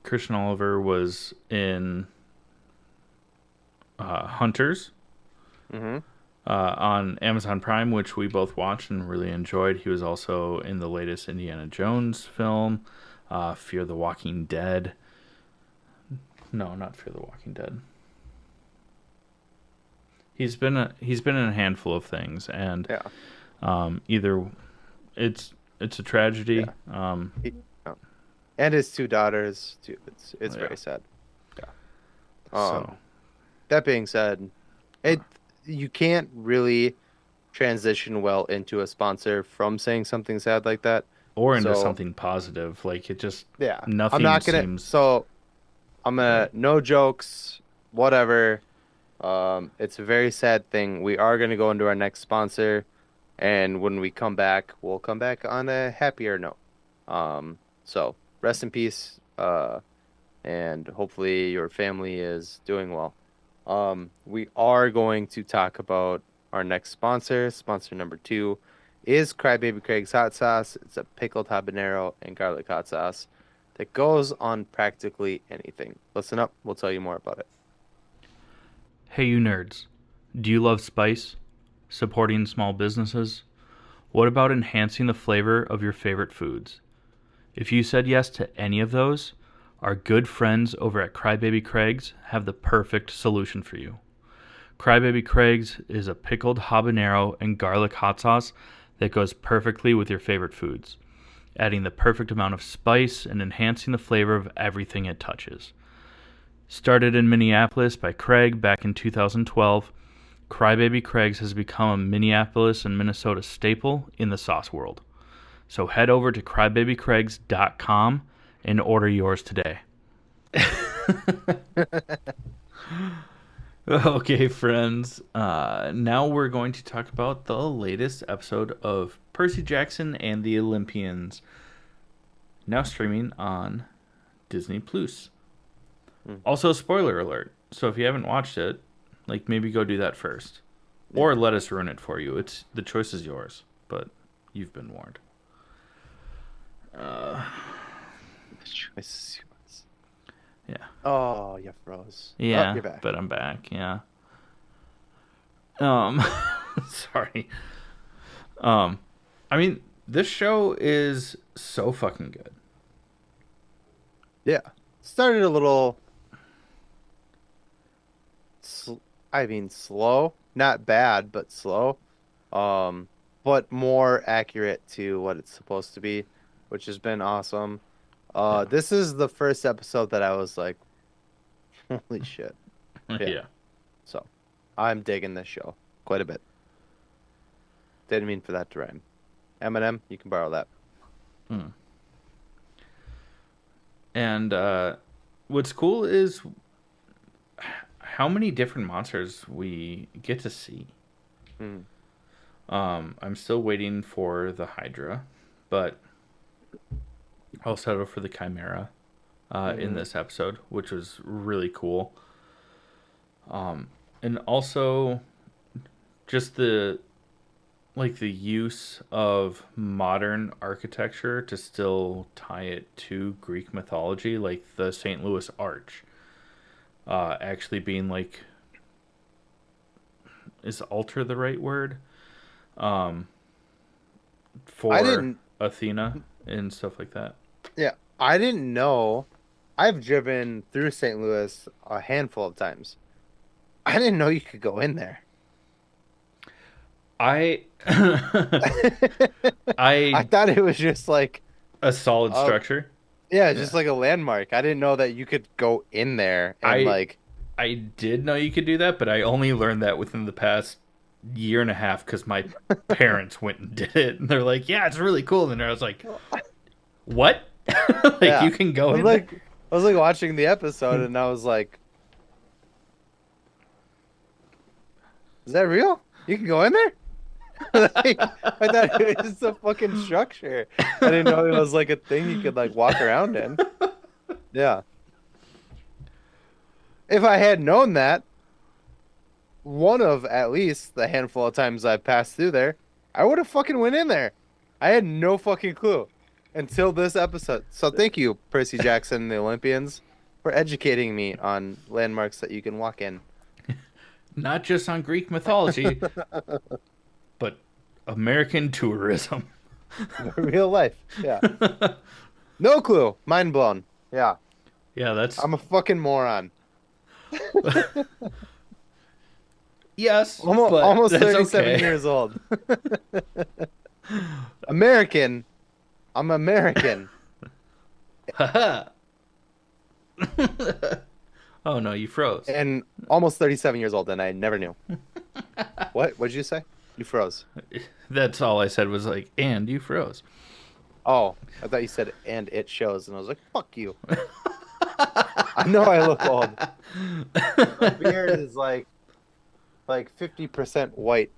Speaker 1: Christian Oliver was in Hunters
Speaker 3: Mm-hmm.
Speaker 1: on Amazon Prime, which we both watched and really enjoyed. He was also in the latest Indiana Jones film, Fear the Walking Dead. No, not Fear the Walking Dead. He's been in a handful of things, and either it's a tragedy.
Speaker 3: Yeah. And his two daughters too. It's very sad. Yeah.
Speaker 1: So
Speaker 3: That being said, you can't really transition well into a sponsor from saying something sad like that.
Speaker 1: or into something positive, like it just nothing
Speaker 3: I'm not gonna.
Speaker 1: seems.
Speaker 3: So I'm gonna no jokes, whatever. It's a very sad thing. We are gonna go into our next sponsor, and when we come back, we'll come back on a happier note. So rest in peace. And hopefully your family is doing well. We are going to talk about our next sponsor. Sponsor number 2 is Crybaby Craig's Hot Sauce. It's a pickled habanero and garlic hot sauce that goes on practically anything. Listen up, we'll tell you more about it.
Speaker 1: Hey, you nerds. Do you love spice? Supporting small businesses? What about enhancing the flavor of your favorite foods? If you said yes to any of those, our good friends over at Crybaby Craig's have the perfect solution for you. Crybaby Craig's is a pickled habanero and garlic hot sauce that goes perfectly with your favorite foods, adding the perfect amount of spice and enhancing the flavor of everything it touches. Started in Minneapolis by Craig back in 2012, Crybaby Craig's has become a Minneapolis and Minnesota staple in the sauce world. So head over to crybabycraigs.com and order yours today. Okay, friends. Now we're going to talk about the latest episode of Percy Jackson and the Olympians. Now streaming on Disney Plus. Also, spoiler alert. So if you haven't watched it, like maybe go do that first, or let us ruin it for you. The choice is yours, but you've been warned.
Speaker 3: The choice is yours.
Speaker 1: Yeah.
Speaker 3: Oh, you froze.
Speaker 1: Yeah,
Speaker 3: Oh, you're back.
Speaker 1: but I'm back. Yeah. Sorry. I mean, this show is so fucking good.
Speaker 3: Yeah. Started a little slow. Not bad, but slow. But more accurate to what it's supposed to be, which has been awesome. This is the first episode that I was like, holy shit.
Speaker 1: Yeah.
Speaker 3: So, I'm digging this show quite a bit. Didn't mean for that to rhyme. Eminem, you can borrow that.
Speaker 1: And what's cool is how many different monsters we get to see. I'm still waiting for the Hydra, but I'll settle for the Chimera in
Speaker 3: Hmm.
Speaker 1: this episode, which was really cool. And also just the use of modern architecture to still tie it to Greek mythology, like the St. Louis Arch, actually being like, is altar the right word? Um,
Speaker 3: I
Speaker 1: for
Speaker 3: didn't.
Speaker 1: Athena and stuff like that.
Speaker 3: Yeah, I didn't know. I've driven through St. Louis a handful of times. I didn't know you could go in there.
Speaker 1: I
Speaker 3: I
Speaker 1: I
Speaker 3: thought it was just like,
Speaker 1: a solid
Speaker 3: uh,
Speaker 1: structure.
Speaker 3: yeah, just
Speaker 1: Yeah.
Speaker 3: like a landmark. I didn't know that you could go in there and
Speaker 1: I
Speaker 3: like,
Speaker 1: I did know you could do that, but I only learned that within the past year and a half because my parents went and did it, and they're like, "Yeah, it's really cool." And I was like, "What? Like you
Speaker 3: yeah.
Speaker 1: can go
Speaker 3: I was
Speaker 1: in there?"
Speaker 3: like, I was like watching the episode and I was like, is that real? You can go in there? Like, I thought it was just a fucking structure. I didn't know it was like a thing you could like walk around in. Yeah. If I had known that, one of at least the handful of times I've passed through there, I would have fucking went in there. I had no fucking clue until this episode. So thank you, Percy Jackson and the Olympians, for educating me on landmarks that you can walk in.
Speaker 1: Not just on Greek mythology, but American tourism.
Speaker 3: Real life. Yeah. No clue. Mind blown. Yeah.
Speaker 1: Yeah, that's
Speaker 3: I'm a fucking moron.
Speaker 1: yes,
Speaker 3: Almost,
Speaker 1: but
Speaker 3: almost
Speaker 1: that's
Speaker 3: 37
Speaker 1: okay.
Speaker 3: years old. American. I'm American.
Speaker 1: Oh no, you froze.
Speaker 3: And almost 37 years old, and I never knew. What did you say? You froze.
Speaker 1: That's all I said was like, and you froze.
Speaker 3: Oh, I thought you said and it shows, and I was like, fuck you. I know I look old. My beard is like 50% white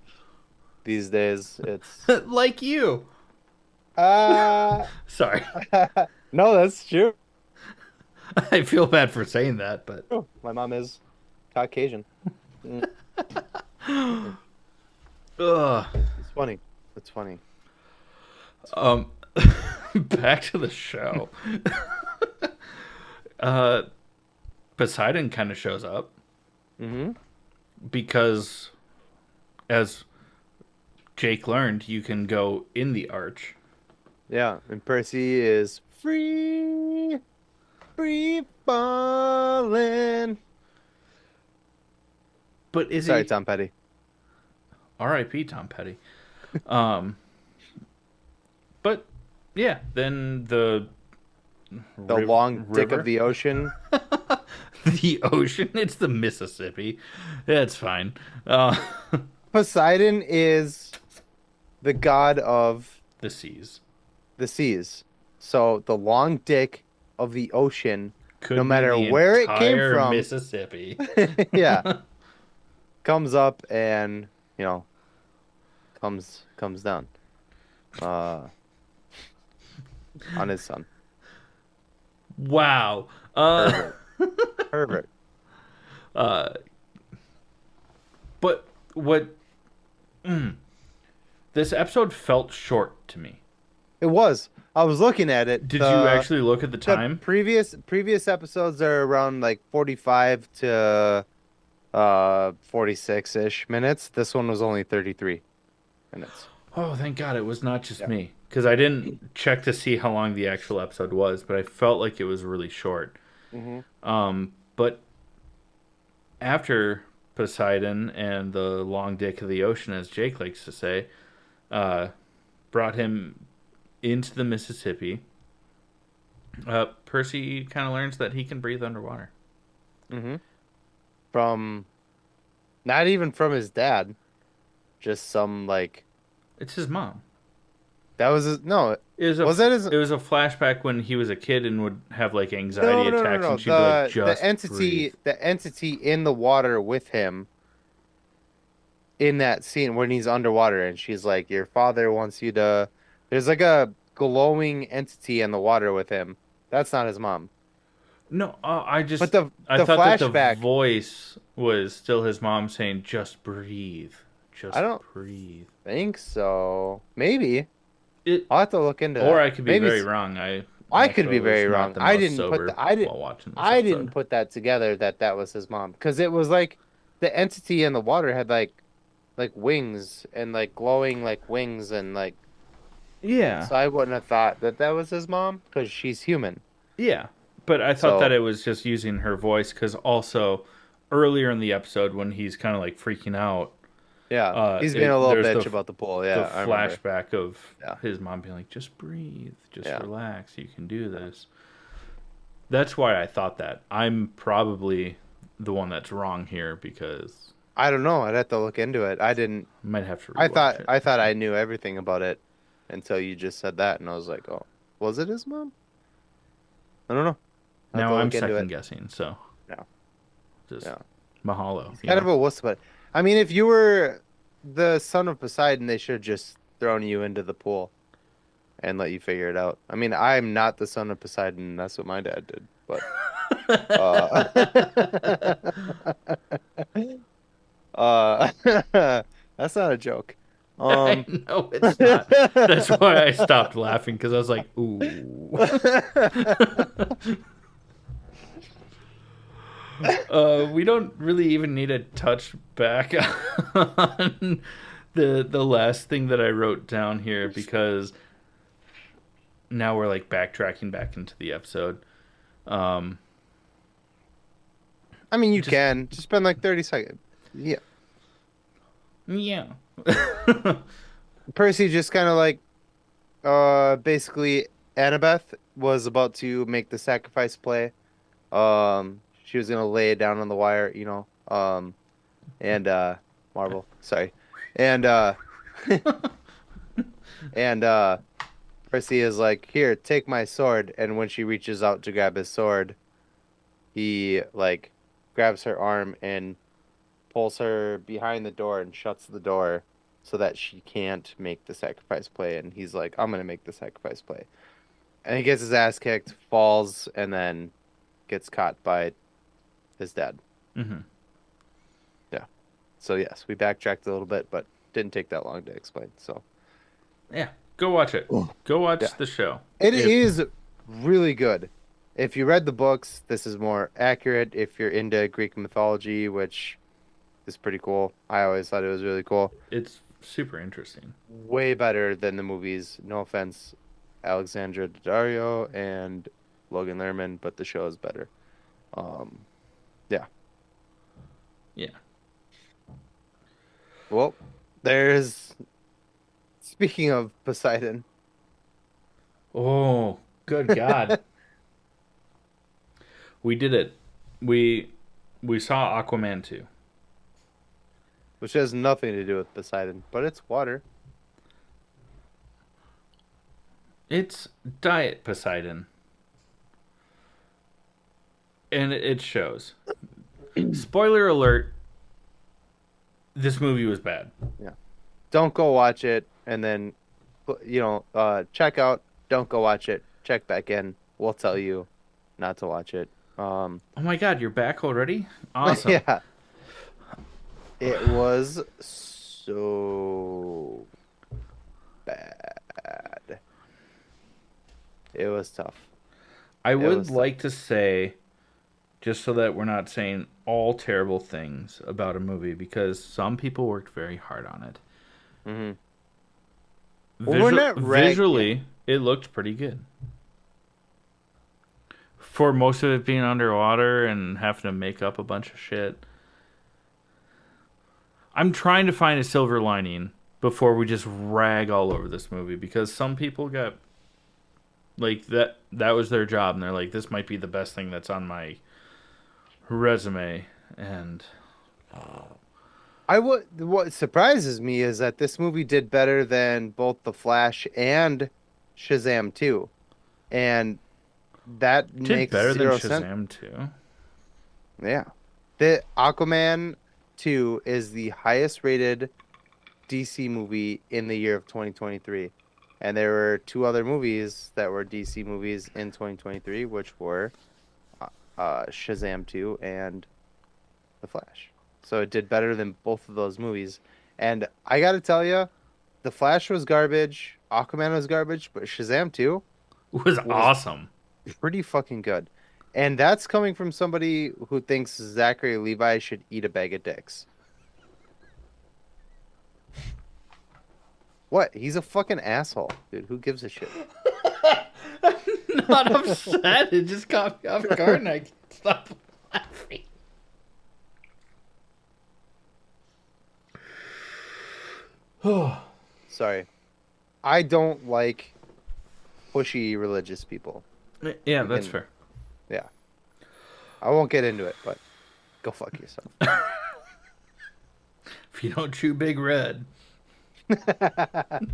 Speaker 3: these days. It's
Speaker 1: Like you.
Speaker 3: uh
Speaker 1: Sorry.
Speaker 3: no, that's true.
Speaker 1: I feel bad for saying that, but
Speaker 3: My mom is Caucasian. Mm, mm.
Speaker 1: ugh.
Speaker 3: It's funny. It's funny. It's funny.
Speaker 1: Um, back to the show. Uh, Poseidon kind of shows up
Speaker 3: Mm-hmm.
Speaker 1: because, as Jake learned, you can go in the arch.
Speaker 3: Yeah, and Percy is free falling.
Speaker 1: But is
Speaker 3: Sorry,
Speaker 1: he?
Speaker 3: Tom Petty.
Speaker 1: R.I.P. Tom Petty. Um, but yeah, then the
Speaker 3: The long dick of
Speaker 1: river,
Speaker 3: the ocean.
Speaker 1: the ocean. It's the Mississippi. It's fine. Uh,
Speaker 3: Poseidon is the god of
Speaker 1: the seas
Speaker 3: the seas. So the long dick of the ocean, no
Speaker 1: could be
Speaker 3: matter
Speaker 1: the
Speaker 3: where it came
Speaker 1: entire
Speaker 3: from,
Speaker 1: Mississippi.
Speaker 3: yeah, comes up and, you know, comes down. Uh on his son.
Speaker 1: Wow.
Speaker 3: Pervert. Pervert.
Speaker 1: Uh, but what? This episode felt short to me.
Speaker 3: It was. I was looking at it.
Speaker 1: Did you actually look at the
Speaker 3: The
Speaker 1: time?
Speaker 3: previous episodes are around like 45 to 46-ish minutes. This one was only 33 minutes.
Speaker 1: Oh, thank God it was not just
Speaker 3: Yeah.
Speaker 1: me. Because I didn't check to see how long the actual episode was, but I felt like it was really short.
Speaker 3: Hmm.
Speaker 1: But after Poseidon and the long dick of the ocean, as Jake likes to say, uh, brought him into the Mississippi, Percy kind of learns that he can breathe underwater.
Speaker 3: Hmm. From not even from his dad, just some like
Speaker 1: It's his mom.
Speaker 3: that was his, no, was that his
Speaker 1: It was a flashback when he was a kid and would have like
Speaker 3: no
Speaker 1: anxiety
Speaker 3: no no
Speaker 1: attacks,
Speaker 3: no
Speaker 1: and she'd be like,
Speaker 3: the
Speaker 1: "Just breathe."
Speaker 3: entity in the water with him in that scene when he's underwater and she's like, your father wants you to, there's like a glowing entity in the water with him. That's not his mom.
Speaker 1: No,
Speaker 3: But the
Speaker 1: I
Speaker 3: the
Speaker 1: thought that the
Speaker 3: flashback,
Speaker 1: voice was still his mom saying, "Just breathe,
Speaker 3: I
Speaker 1: just
Speaker 3: don't
Speaker 1: breathe."
Speaker 3: think so. Maybe
Speaker 1: It,
Speaker 3: I'll have to look into
Speaker 1: or
Speaker 3: that.
Speaker 1: I could be
Speaker 3: Maybe
Speaker 1: very wrong. I
Speaker 3: I could be
Speaker 1: also was
Speaker 3: very
Speaker 1: not
Speaker 3: wrong.
Speaker 1: the
Speaker 3: I
Speaker 1: most
Speaker 3: didn't put
Speaker 1: sober while watching this
Speaker 3: I didn't
Speaker 1: episode.
Speaker 3: put that together that that was his mom because it was like the entity in the water had like wings and like glowing like wings and like
Speaker 1: Yeah,
Speaker 3: so I wouldn't have thought that that was his mom because she's human.
Speaker 1: yeah, but I thought that
Speaker 3: So
Speaker 1: it was just using her voice because also earlier in the episode when he's kind of like freaking out,
Speaker 3: yeah, he's being a little
Speaker 1: there's
Speaker 3: bitch about the pool.
Speaker 1: the
Speaker 3: Yeah, I remember.
Speaker 1: flashback of
Speaker 3: Yeah,
Speaker 1: his mom being like, "Just breathe, just
Speaker 3: yeah.
Speaker 1: relax, you can do this." That's why I thought that. I'm probably the one that's wrong here because
Speaker 3: I don't know. I'd have to look into it. I didn't.
Speaker 1: I might have to rewatch it.
Speaker 3: I thought I knew everything about it until you just said that, and I was like, oh, was it his mom? I don't know. I have to
Speaker 1: Now I'm
Speaker 3: look into
Speaker 1: second
Speaker 3: it.
Speaker 1: guessing, so
Speaker 3: Yeah,
Speaker 1: just
Speaker 3: yeah.
Speaker 1: mahalo.
Speaker 3: He's
Speaker 1: You
Speaker 3: kind
Speaker 1: know?
Speaker 3: of a wuss, but I mean, if you were the son of Poseidon, they should have just thrown you into the pool and let you figure it out. I mean, I'm not the son of Poseidon. That's what my dad did, but uh, that's not a joke.
Speaker 1: I
Speaker 3: Um,
Speaker 1: know it's not. That's why I stopped laughing because I was like, "Ooh." We don't really even need to touch back on the last thing that I wrote down here because now we're like backtracking back into the episode. Um,
Speaker 3: I mean, you
Speaker 1: just
Speaker 3: can just spend like 30 seconds. Yeah,
Speaker 1: yeah.
Speaker 3: Percy just kind of like, basically, Annabeth was about to make the sacrifice play. She was gonna lay it down on the wire, you know. And Marvel, sorry, and and Percy is like, "Here, take my sword." And when she reaches out to grab his sword, he like grabs her arm and pulls her behind the door and shuts the door so that she can't make the sacrifice play. And he's like, "I'm gonna make the sacrifice play." And he gets his ass kicked, falls, and then gets caught by his dad.
Speaker 1: Hmm.
Speaker 3: Yeah. So yes, we backtracked a little bit, but didn't take that long to explain. So
Speaker 1: Yeah, go watch it. Go
Speaker 3: yeah,
Speaker 1: watch the show.
Speaker 3: it
Speaker 1: If
Speaker 3: is really good. If you read the books, this is more accurate. If you're into Greek mythology, which is pretty cool, I always thought it was really cool.
Speaker 1: it's super interesting.
Speaker 3: Way better than the movies. No offense, Alexandra Daddario and Logan Lerman, but the show is better. Um, yeah.
Speaker 1: Yeah.
Speaker 3: Well, there's speaking of Poseidon.
Speaker 1: Oh, good God. We did it. We we saw Aquaman 2.
Speaker 3: Which has nothing to do with Poseidon, but it's water.
Speaker 1: It's Diet Poseidon. And it shows. Spoiler alert, this movie was bad.
Speaker 3: Yeah. Don't go watch it and then check out, don't go watch it, check back in. We'll tell you not to watch it.
Speaker 1: Oh my God, you're back already? Awesome.
Speaker 3: Yeah. It was so bad. It was tough.
Speaker 1: I would
Speaker 3: was
Speaker 1: like to say, just so that we're not saying all terrible things about a movie, because some people worked very hard on it.
Speaker 3: Mm-hmm. Well, we're not
Speaker 1: Visually, it looked pretty good. For most of it being underwater and having to make up a bunch of shit. I'm trying to find a silver lining before we just rag all over this movie, because some people got like that was their job and they're like, this might be the best thing that's on my resume. And
Speaker 3: what surprises me is that this movie did better than both The Flash and Shazam 2. And that
Speaker 1: did
Speaker 3: makes
Speaker 1: better than
Speaker 3: zero sense.
Speaker 1: Shazam too.
Speaker 3: Yeah. The Aquaman 2 is the highest rated DC movie in the year of 2023. And there were two other movies that were DC movies in 2023, which were Shazam 2 and The Flash. So it did better than both of those movies. And I got to tell you, The Flash was garbage, Aquaman was garbage, but Shazam 2
Speaker 1: It was
Speaker 3: was
Speaker 1: awesome.
Speaker 3: pretty fucking good. And that's coming from somebody who thinks Zachary Levi should eat a bag of dicks. What? He's a fucking asshole, dude. Who gives a shit?
Speaker 1: I'm not upset. It just caught me off guard and I can't stop laughing.
Speaker 3: Sorry. I don't like pushy religious people.
Speaker 1: Yeah, that's fair.
Speaker 3: Yeah. I won't get into it, but go fuck yourself.
Speaker 1: If you don't chew Big Red.
Speaker 3: Then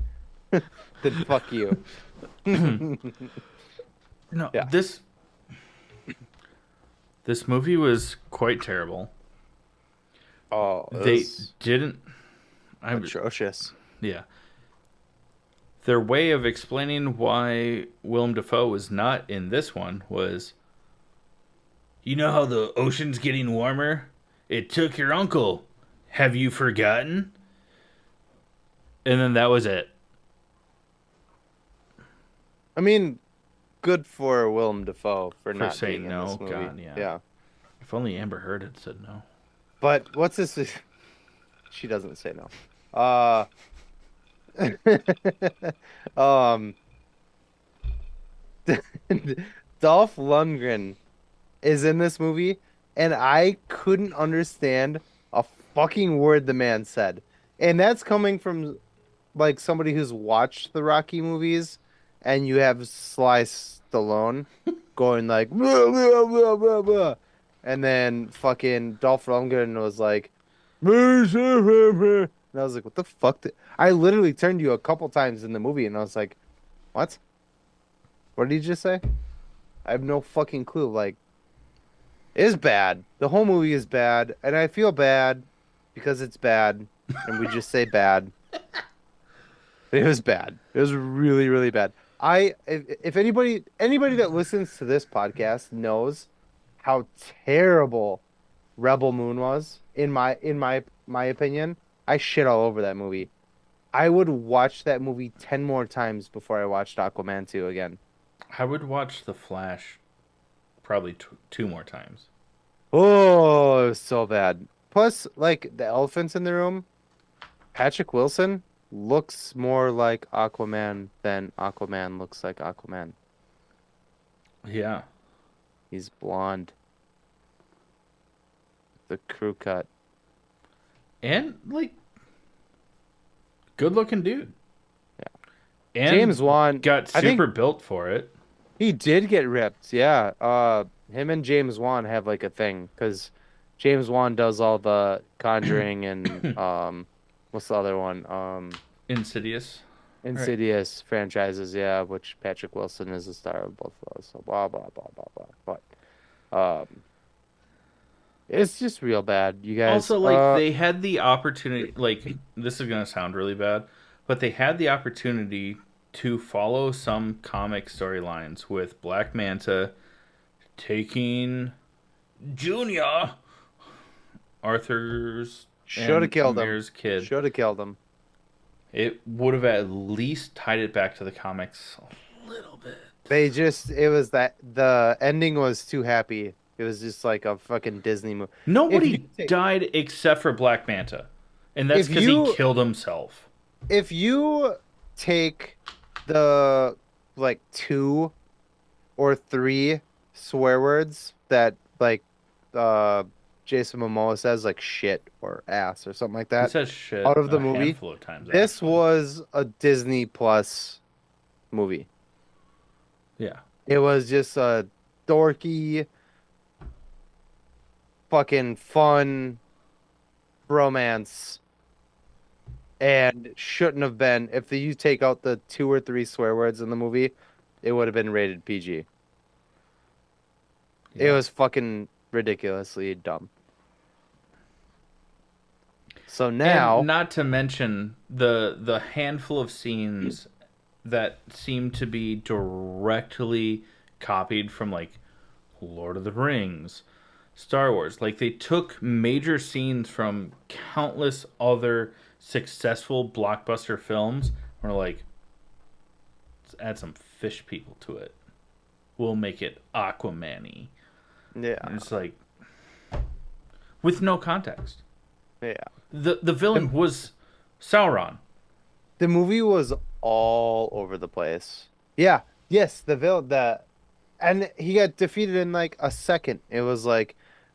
Speaker 3: fuck you.
Speaker 1: No,
Speaker 3: Yeah.
Speaker 1: this movie was quite terrible.
Speaker 3: Oh,
Speaker 1: They didn't.
Speaker 3: atrocious.
Speaker 1: Yeah. Their way of explaining why Willem Dafoe was not in this one was, you know how the ocean's getting warmer? It took your uncle. Have you forgotten? And then that was it.
Speaker 3: I mean, good for Willem Dafoe for not
Speaker 1: saying
Speaker 3: being in
Speaker 1: no.
Speaker 3: this movie.
Speaker 1: God, yeah.
Speaker 3: Yeah.
Speaker 1: If only Amber Heard had said no.
Speaker 3: But what's this? She doesn't say no. Um, Dolph Lundgren is in this movie, and I couldn't understand a fucking word the man said. And that's coming from like somebody who's watched the Rocky movies, and you have Sly Stallone going like blah, blah, blah, blah, blah. And then fucking Dolph Lundgren was like and I was like, what the fuck? I literally turned to you a couple times in the movie, and I was like, what? What did he just say? I have no fucking clue. Like, it is bad. The whole movie is bad, and I feel bad because it's bad, and we just say bad. It was bad. It was really, really bad. If anybody that listens to this podcast knows how terrible Rebel Moon was, in my opinion, I shit all over that movie. I would watch that movie 10 more times before I watched Aquaman 2 again.
Speaker 1: I would watch The Flash probably two more times.
Speaker 3: Oh, it was so bad. Plus, like, the elephants in the room, Patrick Wilson looks more like Aquaman than Aquaman looks like Aquaman.
Speaker 1: Yeah.
Speaker 3: He's blonde. The crew cut.
Speaker 1: And, like, good looking dude.
Speaker 3: Yeah.
Speaker 1: And
Speaker 3: James Wan
Speaker 1: got super built for it.
Speaker 3: He did get ripped, yeah. Him and James Wan have like a thing because James Wan does all the Conjuring and what's the other one?
Speaker 1: Insidious.
Speaker 3: Insidious franchises, yeah, which Patrick Wilson is the star of both of those. So blah blah blah blah blah. But it's just real bad, you guys.
Speaker 1: Also, like they had the opportunity. Like this is gonna sound really bad, but they had the opportunity to follow some comic storylines with Black Manta taking Junior, Arthur's
Speaker 3: should have killed
Speaker 1: Amir's
Speaker 3: him.
Speaker 1: kid.
Speaker 3: Should have killed him.
Speaker 1: It would have at least tied it back to the comics a little bit.
Speaker 3: It was that the ending was too happy. It was just like a fucking Disney movie.
Speaker 1: Nobody died except for Black Manta. And that's because he killed himself.
Speaker 3: If you take the like 2 or 3 swear words that like Jason Momoa says, like shit or ass or something like that,
Speaker 1: he says shit
Speaker 3: out of the
Speaker 1: a
Speaker 3: movie,
Speaker 1: handful of times,
Speaker 3: this
Speaker 1: actually.
Speaker 3: was a Disney Plus movie.
Speaker 1: Yeah.
Speaker 3: It was just a dorky, fucking fun romance, and shouldn't have been. If you take out the 2 or 3 swear words in the movie, it would have been rated PG.
Speaker 1: Yeah.
Speaker 3: It was fucking ridiculously dumb. So now,
Speaker 1: and not to mention the handful of scenes that seem to be directly copied from like Lord of the Rings, Star Wars. Like they took major scenes from countless other successful blockbuster films and were like, let's add some fish people to it. We'll make it Aquaman-y.
Speaker 3: Yeah.
Speaker 1: And it's like with no context.
Speaker 3: Yeah.
Speaker 1: The villain was Sauron.
Speaker 3: The movie was all over the place. Yeah. Yes, and he got defeated in like a second. It was like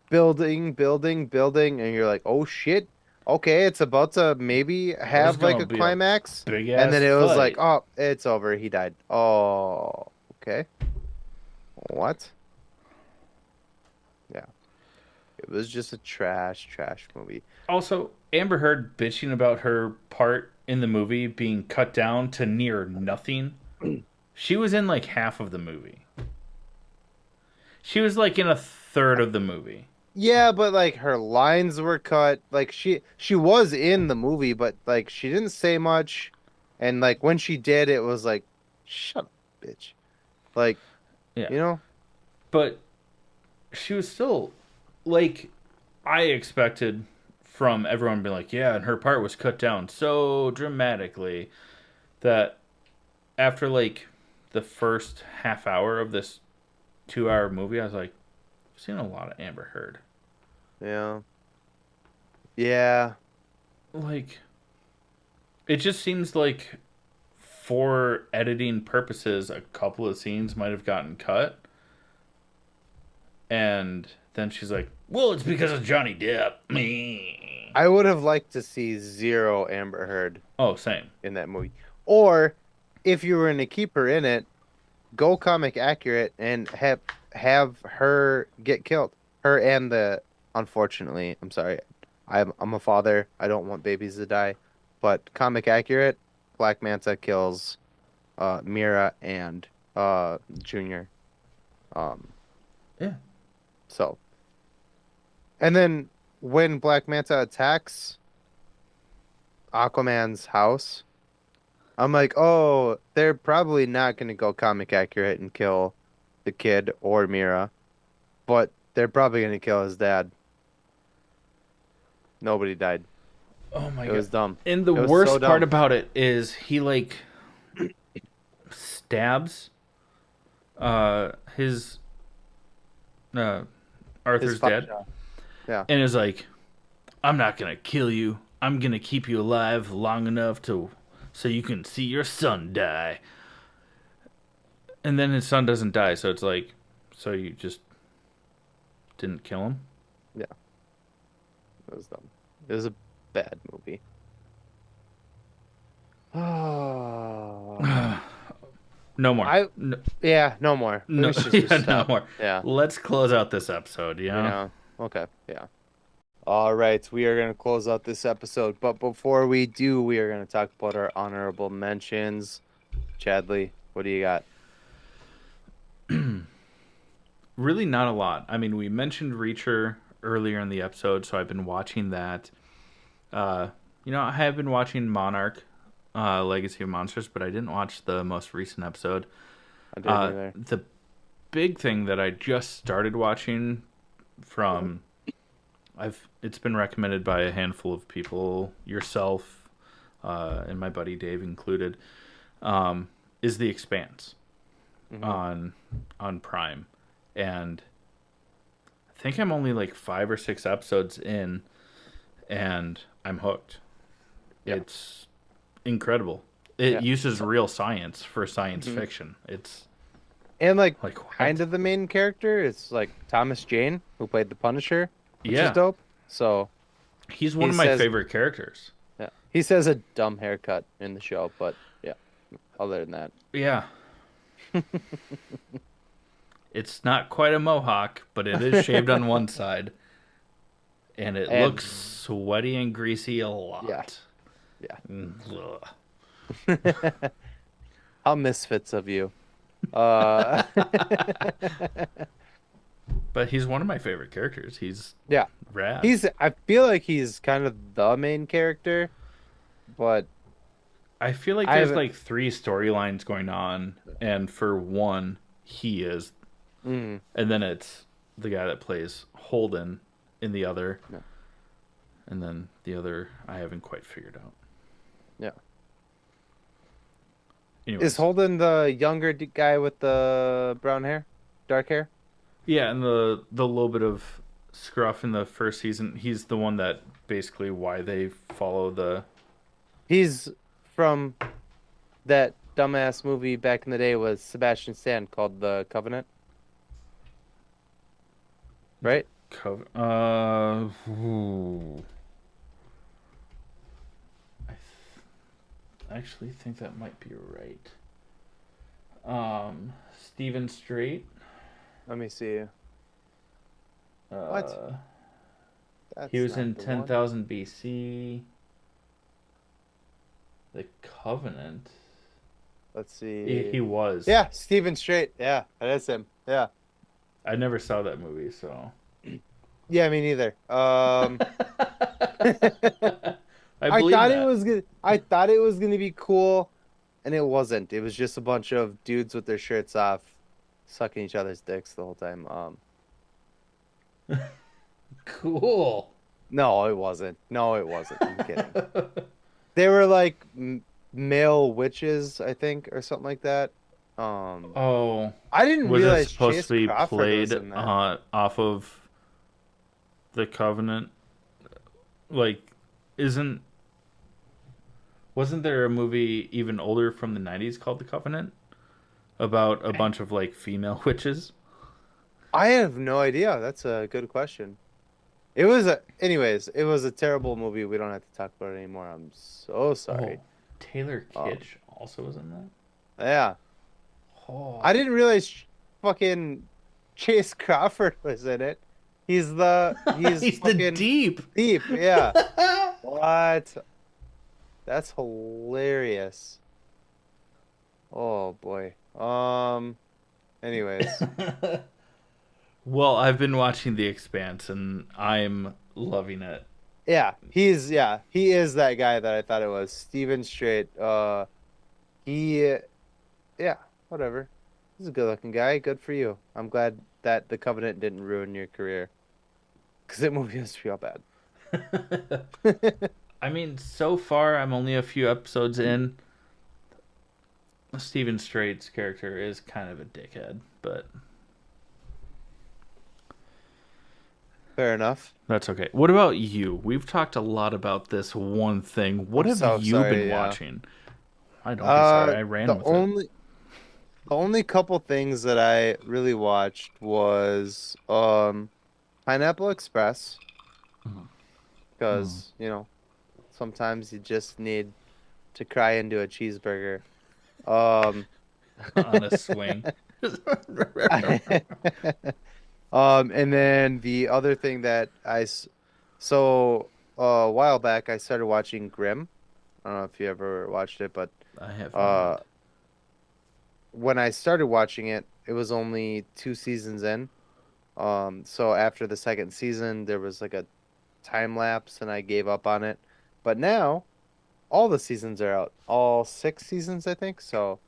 Speaker 3: building, and you're like, "Oh shit. Okay, it's about to maybe
Speaker 1: There's
Speaker 3: have like
Speaker 1: gonna
Speaker 3: a
Speaker 1: be a
Speaker 3: climax."
Speaker 1: big
Speaker 3: And
Speaker 1: ass
Speaker 3: then it was like,
Speaker 1: fight.
Speaker 3: "Oh, it's over. He died." Oh, okay. What? Yeah. It was just a trash movie.
Speaker 1: Also, Amber Heard bitching about her part in the movie being cut down to near nothing. She was in like half of the movie. She was like in a third of the movie.
Speaker 3: Yeah, but like her lines were cut. Like she was in the movie, but like she didn't say much. And like when she did, it was like, shut up, bitch. Like,
Speaker 1: Yeah.
Speaker 3: you know?
Speaker 1: But she was still like I expected from everyone being like, yeah, and her part was cut down so dramatically that after like the first half hour of this 2 hour movie, I was like, I've seen a lot of Amber Heard.
Speaker 3: Yeah. Yeah.
Speaker 1: Like, it just seems like for editing purposes, a couple of scenes might have gotten cut. And then she's like, well, it's because of Johnny Depp. Me.
Speaker 3: I would have liked to see zero Amber Heard
Speaker 1: Oh, same.
Speaker 3: in that movie. Or if you were going to keep her in it, go comic accurate and have her get killed. Her and unfortunately, I'm sorry. I'm a father. I don't want babies to die. But comic accurate, Black Manta kills Mira and Junior. Um
Speaker 1: Yeah.
Speaker 3: so and then when Black Manta attacks Aquaman's house, I'm like, oh, they're probably not going to go comic accurate and kill the kid or Mira, but they're probably going to kill his dad. Nobody died.
Speaker 1: Oh my
Speaker 3: It
Speaker 1: god.
Speaker 3: was dumb.
Speaker 1: And the
Speaker 3: It was
Speaker 1: worst
Speaker 3: so
Speaker 1: part
Speaker 3: dumb.
Speaker 1: about it is he like stabs his Arthur's
Speaker 3: His
Speaker 1: dad
Speaker 3: father. Yeah.
Speaker 1: and is like, I'm not gonna kill you. I'm gonna keep you alive long enough so you can see your son die. And then his son doesn't die, so it's like, so you just didn't kill him?
Speaker 3: Yeah. It was dumb. It was a bad movie. Oh.
Speaker 1: No more. No,
Speaker 3: Yeah, no more.
Speaker 1: no,
Speaker 3: We should
Speaker 1: yeah,
Speaker 3: just
Speaker 1: no
Speaker 3: stop.
Speaker 1: more.
Speaker 3: Yeah.
Speaker 1: Let's close out this episode,
Speaker 3: Yeah. Okay. Yeah. All right. We are going to close out this episode. But before we do, we are going to talk about our honorable mentions. Chadley, what do you got?
Speaker 1: Really not a lot. I mean, we mentioned Reacher earlier in the episode, so I've been watching that. I have been watching Monarch, Legacy of Monsters, but I didn't watch the most recent episode.
Speaker 3: I didn't either.
Speaker 1: The big thing that I just started watching from it's been recommended by a handful of people, yourself, and my buddy Dave included, is The Expanse on Prime. And I think I'm only like 5 or 6 episodes in and I'm hooked.
Speaker 3: Yeah.
Speaker 1: It's incredible. It uses real science for science fiction. It's
Speaker 3: And like
Speaker 1: what?
Speaker 3: kind of the main character is like Thomas Jane, who played the Punisher, which
Speaker 1: Yeah.
Speaker 3: is dope. So
Speaker 1: He's one
Speaker 3: He
Speaker 1: of my
Speaker 3: says-
Speaker 1: favorite characters.
Speaker 3: yeah. He says a dumb haircut in the show, but yeah. Other than that.
Speaker 1: Yeah. It's not quite a mohawk, but it is shaved on one side. And it
Speaker 3: And-
Speaker 1: looks sweaty and greasy a lot.
Speaker 3: Yeah. Yeah.
Speaker 1: Ugh.
Speaker 3: How misfits of you.
Speaker 1: But he's one of my favorite characters. He's
Speaker 3: Yeah.
Speaker 1: rad.
Speaker 3: I feel like he's kind of the main character, but
Speaker 1: I feel like
Speaker 3: I
Speaker 1: there's
Speaker 3: haven't.
Speaker 1: like three storylines going on, and for one, he is,
Speaker 3: Mm,
Speaker 1: and then it's the guy that plays Holden in the other,
Speaker 3: no,
Speaker 1: and then the other I haven't quite figured out.
Speaker 3: yeah. Is
Speaker 1: Anyways,
Speaker 3: Holden the younger guy with the brown hair, dark hair?
Speaker 1: yeah, and the little bit of scruff in the first season, he's the one that basically why they follow the
Speaker 3: He's from that dumbass movie back in the day with Sebastian Stan called The Covenant, right?
Speaker 1: cover. Ooh. I actually think that might be right. Stephen Strait.
Speaker 3: Let me see. What?
Speaker 1: Uh, he
Speaker 3: That's
Speaker 1: was
Speaker 3: not
Speaker 1: in
Speaker 3: the one.
Speaker 1: 10,000 BC. The Covenant.
Speaker 3: Let's
Speaker 1: He,
Speaker 3: see.
Speaker 1: he was.
Speaker 3: Yeah, Stephen Strait. Yeah, that is him. Yeah.
Speaker 1: I never saw that movie, so.
Speaker 3: Yeah, me neither.
Speaker 1: I
Speaker 3: I
Speaker 1: believe
Speaker 3: thought it
Speaker 1: that.
Speaker 3: was good. I thought it was gonna be cool, and it wasn't. It was just a bunch of dudes with their shirts off, sucking each other's dicks the whole time.
Speaker 1: Cool.
Speaker 3: No, it wasn't. No, it wasn't. I'm kidding. They were like male witches, I think, or something like that. Um,
Speaker 1: Oh,
Speaker 3: I didn't
Speaker 1: was it
Speaker 3: realize
Speaker 1: supposed
Speaker 3: Chase
Speaker 1: to be
Speaker 3: Crawford
Speaker 1: played
Speaker 3: was in that.
Speaker 1: off of the Covenant? Like, isn't wasn't there a movie even older from the 90s called The Covenant about a bunch of like female witches?
Speaker 3: I have no idea. That's a good question. It was anyways, it was a terrible movie. We don't have to talk about it anymore. I'm so
Speaker 1: Oh,
Speaker 3: sorry.
Speaker 1: Taylor
Speaker 3: Um,
Speaker 1: Kitsch also was in that.
Speaker 3: yeah. I
Speaker 1: Oh,
Speaker 3: didn't realize fucking Chase Crawford was in it. He's
Speaker 1: he's the
Speaker 3: fucking
Speaker 1: deep.
Speaker 3: deep. Yeah. What? That's hilarious. Oh boy. Anyways.
Speaker 1: Well, I've been watching The Expanse and I'm loving it.
Speaker 3: Yeah, he is that guy that I thought it was. Steven Strait. He yeah, whatever. He's a good looking guy. Good for you. I'm glad that The Covenant didn't ruin your career. Because that movie was real bad.
Speaker 1: I mean, so far I'm only a few episodes in. Stephen Strait's character is kind of a dickhead, but
Speaker 3: Fair enough.
Speaker 1: that's okay. What about you? We've talked a lot about this one thing. What
Speaker 3: I'm
Speaker 1: have
Speaker 3: so
Speaker 1: you been
Speaker 3: sorry, yeah.
Speaker 1: watching? I don't be sorry. I ran
Speaker 3: The
Speaker 1: with it.
Speaker 3: only couple things that I really watched was Pineapple Express
Speaker 1: Hmm.
Speaker 3: because, sometimes you just need to cry into a cheeseburger. Um
Speaker 1: On a swing.
Speaker 3: And then the other thing that so a while back I started watching Grimm. I don't know if you ever watched it, but
Speaker 1: I have
Speaker 3: uh
Speaker 1: not.
Speaker 3: when I started watching it, it was only two seasons in. So after the second season, there was like a time lapse and I gave up on it. But now all the seasons are out. All six seasons, I think. So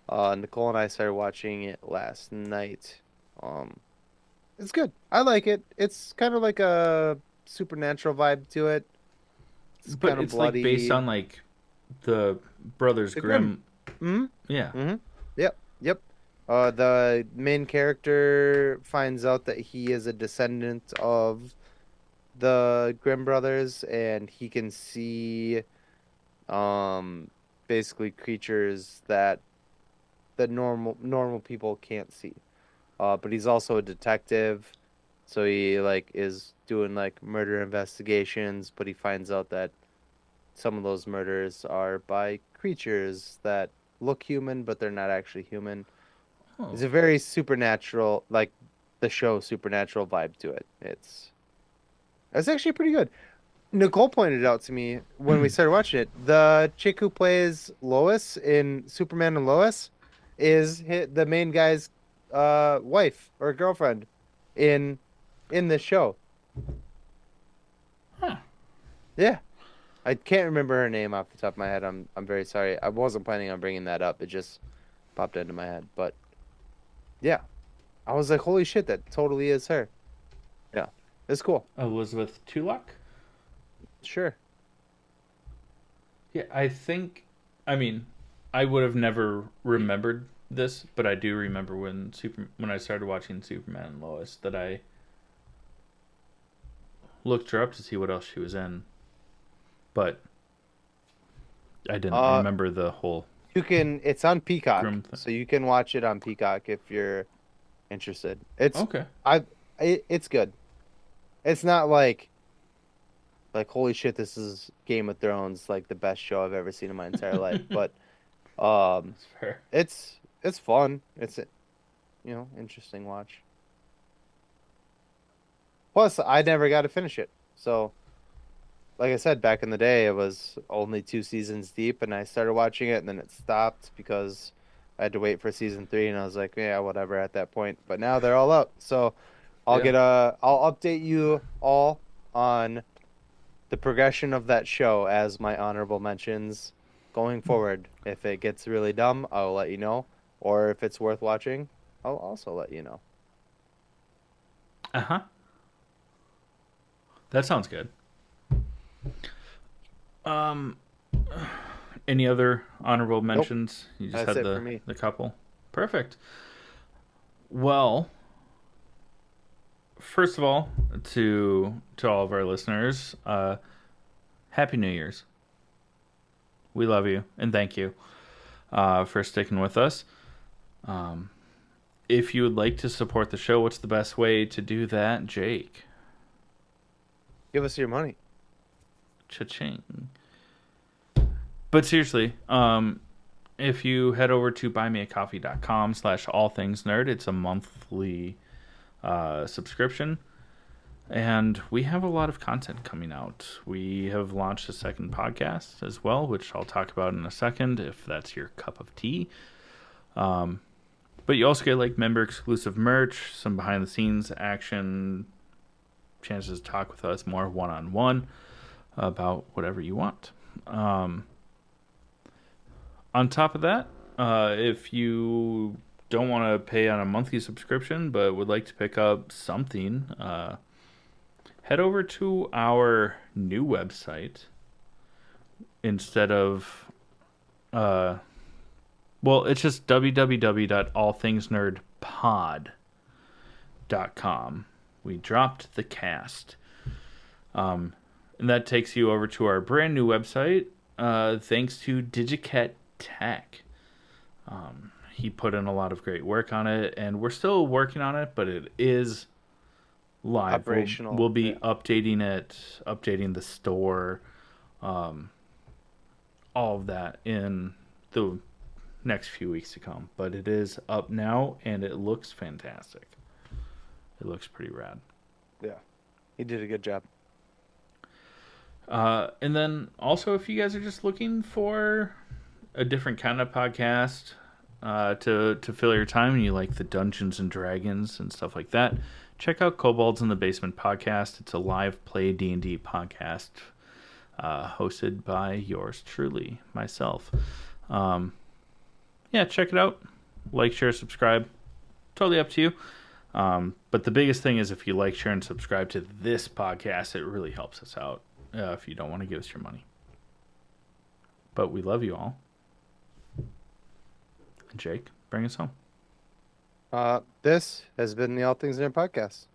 Speaker 3: Nicole and I started watching it last night. Um It's good. I like it. It's kind of like a supernatural vibe to it. It's
Speaker 1: But
Speaker 3: kind of
Speaker 1: it's like based
Speaker 3: bloody.
Speaker 1: on like the Brothers
Speaker 3: The Grimm.
Speaker 1: Grimm.
Speaker 3: Hmm.
Speaker 1: Yeah.
Speaker 3: Hmm. Yep. Yep. The main character finds out that he is a descendant of the Grimm brothers, and he can see, um, basically creatures that normal people can't see. But he's also a detective, so he like is doing like murder investigations, but he finds out that some of those murders are by creatures that look human, but they're not actually human.
Speaker 1: Oh.
Speaker 3: It's a very supernatural, like the show Supernatural vibe to it. It's actually pretty good. Nicole pointed out to me when we started watching it, the chick who plays Lois in Superman and Lois is the main guy's wife or girlfriend in in the show.
Speaker 1: Huh.
Speaker 3: Yeah, I can't remember her name off the top of my head. I'm very sorry. I wasn't planning on bringing that up. It just popped into my head. But yeah, I was like, holy shit, that totally is her. Yeah, it's cool.
Speaker 1: Elizabeth Tulloch?
Speaker 3: Sure.
Speaker 1: Yeah, I mean, I would have never remembered this, but I do remember when I started watching Superman and Lois that I looked her up to see what else she was in, but I didn't
Speaker 3: Uh,
Speaker 1: remember the whole
Speaker 3: it's on Peacock,
Speaker 1: groom thing.
Speaker 3: so you can watch it on Peacock if you're interested.
Speaker 1: Okay.
Speaker 3: It's good. It's not like holy shit, this is Game of Thrones, like the best show I've ever seen in my entire life. But um,
Speaker 1: That's fair.
Speaker 3: it's fun. It's interesting watch. Plus, I never got to finish it. So, like I said, back in the day, it was only 2 seasons deep, and I started watching it, and then it stopped because I had to wait for season 3, and I was like, yeah, whatever at that point. But now they're all up, so
Speaker 1: Yeah.
Speaker 3: I'll update you all on the progression of that show as my honorable mentions going forward. If it gets really dumb, I'll let you know, or if it's worth watching, I'll also let you know.
Speaker 1: Uh-huh. That sounds good. Um any other honorable mentions? You just
Speaker 3: That's
Speaker 1: had
Speaker 3: it for me.
Speaker 1: the couple. Perfect. Well, first of all, to all of our listeners, Happy New Year's. We love you and thank you for sticking with us. If you would like to support the show, what's the best way to do that, Jake?
Speaker 3: Give us your money.
Speaker 1: Cha-ching. But seriously, if you head over to buymeacoffee.com/allthingsnerd, it's a monthly subscription. And we have a lot of content coming out. We have launched a second podcast as well, which I'll talk about in a second if that's your cup of tea. But you also get like member exclusive merch, some behind the scenes action, chances to talk with us more one-on-one about whatever you want. On top of that, if you don't want to pay on a monthly subscription but would like to pick up something, head over to our new website instead of it's just www.allthingsnerdpod.com. We dropped the cast. And that takes you over to our brand new website, thanks to Digiket Tech. He put in a lot of great work on it, and we're still working on it, but it is live.
Speaker 3: Operational.
Speaker 1: We'll be updating it, updating the store, all of that in the next few weeks to come. But it is up now, and it looks fantastic. It looks pretty rad.
Speaker 3: Yeah, he did a good job.
Speaker 1: And then also, if you guys are just looking for a different kind of podcast to fill your time, and you like the Dungeons and Dragons and stuff like that, check out Kobolds in the Basement podcast. It's a live play D&D podcast hosted by yours truly, myself. Yeah, check it out. Like, share, subscribe. Totally up to you. But the biggest thing is if you like, share, and subscribe to this podcast, it really helps us out if you don't want to give us your money. But we love you all. Jake, bring us home.
Speaker 3: This has been the All Things Nerd podcast.